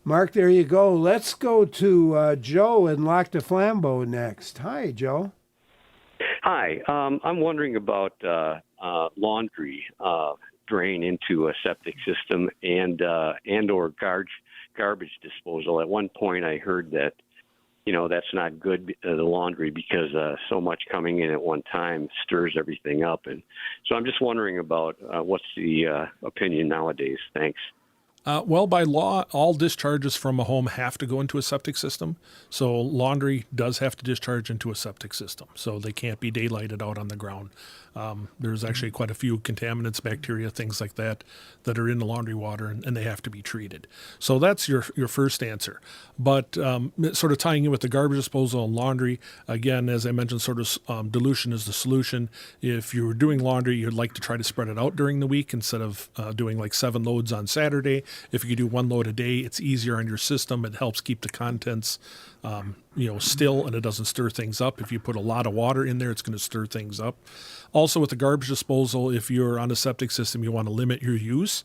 Mark, there you go. Let's go to Joe in Lac du Flambeau next. Hi, Joe. Hi. I'm wondering about laundry drain into a septic system and or garbage disposal. At one point, I heard that that's not good, the laundry, because so much coming in at one time stirs everything up. And so I'm just wondering about what's the opinion nowadays. Thanks. Well, by law, all discharges from a home have to go into a septic system. So laundry does have to discharge into a septic system. So they can't be daylighted out on the ground. There's actually quite a few contaminants, bacteria, things like that are in the laundry water, and they have to be treated. So that's your first answer. But sort of tying in with the garbage disposal and laundry, again, as I mentioned, sort of dilution is the solution. If you're doing laundry, you'd like to try to spread it out during the week instead of doing like 7 loads on Saturday. If you could do 1 load a day, it's easier on your system. It helps keep the contents still, and it doesn't stir things up. If you put a lot of water in there, it's going to stir things up. Also, with the garbage disposal, if you're on a septic system, you want to limit your use.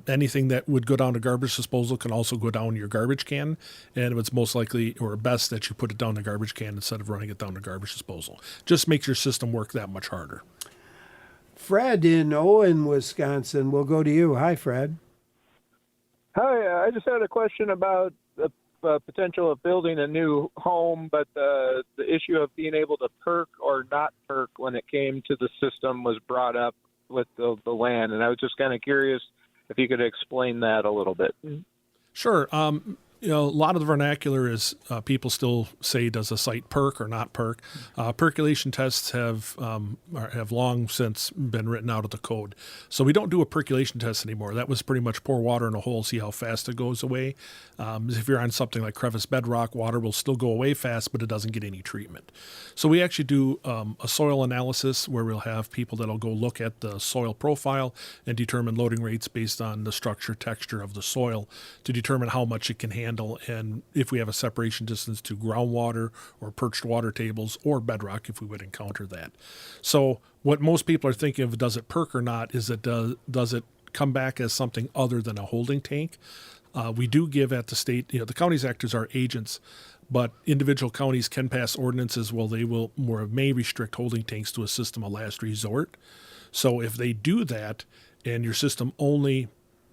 Anything that would go down to garbage disposal can also go down your garbage can, and it's most likely or best that you put it down the garbage can instead of running it down to garbage disposal. Just makes your system work that much harder. Fred in Owen, Wisconsin, we'll go to you. Hi, Fred. Hi, I just had a question about the potential of building a new home, but the issue of being able to perk or not perk when it came to the system was brought up with the land, and I was just kind of curious if you could explain that a little bit. Sure. A lot of the vernacular is people still say, does a site perk or not perk? Percolation tests have long since been written out of the code. So we don't do a percolation test anymore. That was pretty much pour water in a hole, see how fast it goes away. If you're on something like crevice bedrock, water will still go away fast, but it doesn't get any treatment. So we actually do a soil analysis where we'll have people that'll go look at the soil profile and determine loading rates based on the structure, texture of the soil to determine how much it can handle handle, and if we have a separation distance to groundwater or perched water tables or bedrock, if we would encounter that. So what most people are thinking of, does it perk or not, is it does it come back as something other than a holding tank? We do give at the state, the counties act as our agents, but individual counties can pass ordinances they will or may restrict holding tanks to a system of last resort. So if they do that and your system only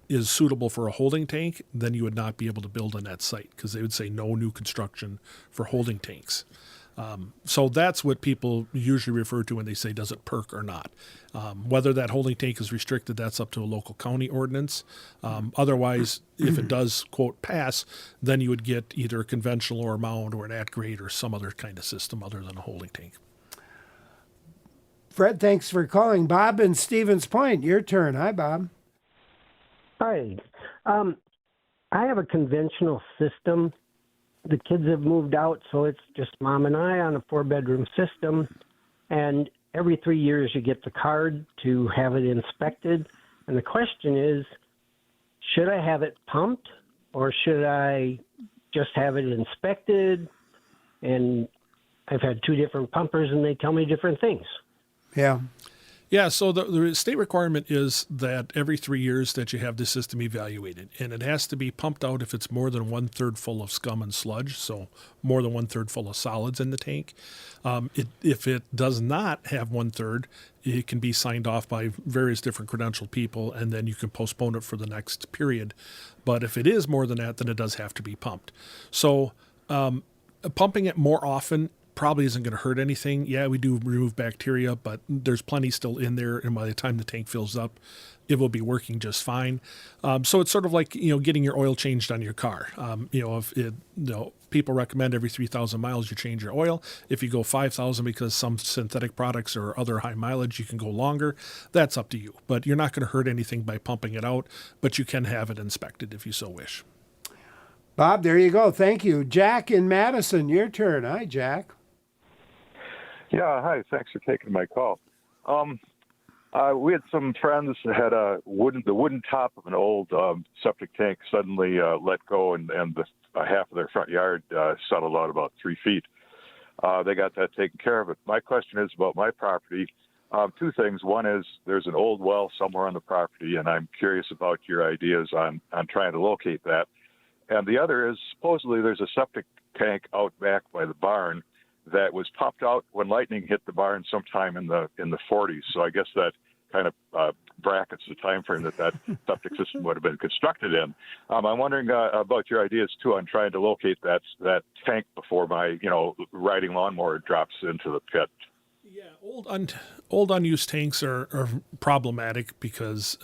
is suitable for a holding tank, then you would not be able to build on that site because they would say no new construction for holding tanks. So that's what people usually refer to when they say, does it perk or not? Whether that holding tank is restricted, that's up to a local county ordinance. Otherwise, if it does, quote, pass, then you would get either a conventional or a mound or an at-grade or some other kind of system other than a holding tank. Fred, thanks for calling. Bob in Stevens Point, your turn. Hi, Bob. Hi. I have a conventional system. The kids have moved out, so it's just Mom and I on a 4-bedroom system. And every 3 years you get the card to have it inspected. And the question is, should I have it pumped or should I just have it inspected? And I've had 2 different pumpers and they tell me different things. Yeah. Yeah, so the state requirement is that every 3 years that you have the system evaluated, and it has to be pumped out if it's more than 1/3 full of scum and sludge, so more than 1/3 full of solids in the tank. If it does not have 1/3, it can be signed off by various different credentialed people, and then you can postpone it for the next period. But if it is more than that, then it does have to be pumped. So pumping it more often probably isn't going to hurt anything. Yeah, we do remove bacteria, but there's plenty still in there, and by the time the tank fills up, it will be working just fine. So it's sort of like getting your oil changed on your car. If people recommend every 3,000 miles you change your oil. If you go 5,000 because some synthetic products or other high mileage, you can go longer. That's up to you, but you're not going to hurt anything by pumping it out. But you can have it inspected if you so wish. Bob, there you go. Thank you. Jack in Madison, your turn. Hi, Jack. Yeah, hi. Thanks for taking my call. We had some friends that had the wooden top of an old septic tank suddenly let go, and the half of their front yard settled out about 3 feet. They got that taken care of. But my question is about my property. 2 things. One is there's an old well somewhere on the property, and I'm curious about your ideas on trying to locate that. And the other is supposedly there's a septic tank out back by the barn that was popped out when lightning hit the barn sometime in the 40s. So I guess that kind of brackets the time frame that septic system would have been constructed in. I'm wondering about your ideas too on trying to locate that tank before my riding lawnmower drops into the pit. Yeah, old unused tanks are problematic because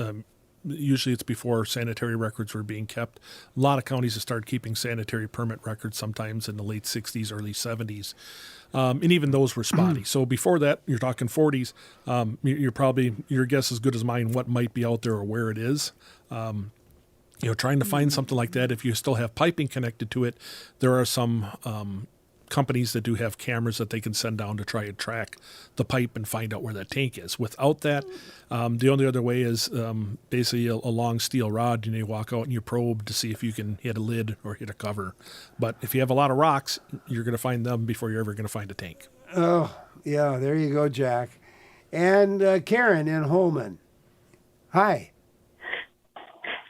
usually it's before sanitary records were being kept. A lot of counties have started keeping sanitary permit records sometimes in the late 60s, early 70s. And even those were spotty. So before that, you're talking 40s, your guess is as good as mine what might be out there or where it is. Trying to find something like that, if you still have piping connected to it, there are some companies that do have cameras that they can send down to try and track the pipe and find out where that tank is. Without that, the only other way is basically a long steel rod, and you walk out and you probe to see if you can hit a lid or hit a cover. But if you have a lot of rocks, you're going to find them before you're ever going to find a tank. Oh, yeah, there you go, Jack. And Karen in Holman. Hi.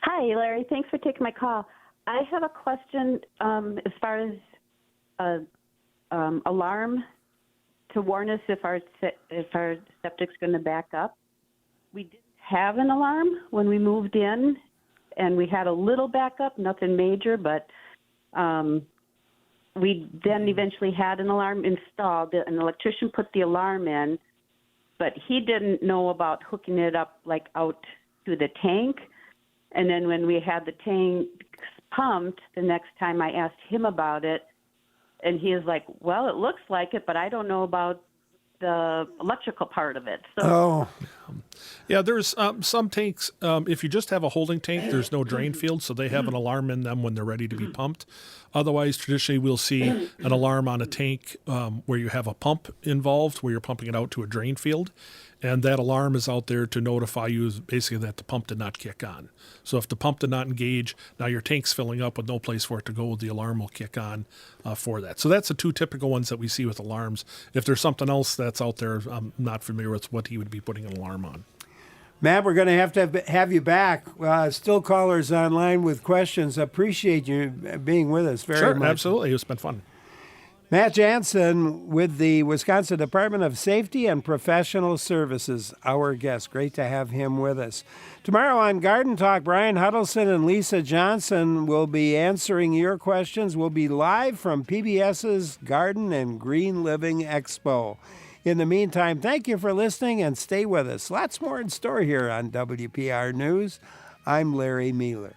Hi, Larry. Thanks for taking my call. I have a question as far as alarm to warn us if our septic's going to back up. We didn't have an alarm when we moved in, and we had a little backup, nothing major, but we then eventually had an alarm installed. An electrician put the alarm in, but he didn't know about hooking it up out to the tank. And then when we had the tank pumped, the next time I asked him about it, and he is like, well, it looks like it, but I don't know about the electrical part of it. So Yeah, there's some tanks. If you just have a holding tank, there's no drain field, so they have an alarm in them when they're ready to be pumped. Otherwise, traditionally, we'll see an alarm on a tank where you have a pump involved, where you're pumping it out to a drain field. And that alarm is out there to notify you basically that the pump did not kick on. So if the pump did not engage, now your tank's filling up with no place for it to go, the alarm will kick on for that. So that's the two typical ones that we see with alarms. If there's something else that's out there, I'm not familiar with what he would be putting an alarm on. Matt, we're going to have you back. Still callers online with questions. Appreciate you being with us very much. Sure, absolutely. It's been fun. Matt Janzen with the Wisconsin Department of Safety and Professional Services, our guest. Great to have him with us. Tomorrow on Garden Talk, Brian Huddleston and Lisa Johnson will be answering your questions. We'll be live from PBS's Garden and Green Living Expo. In the meantime, thank you for listening and stay with us. Lots more in store here on WPR News. I'm Larry Mealer.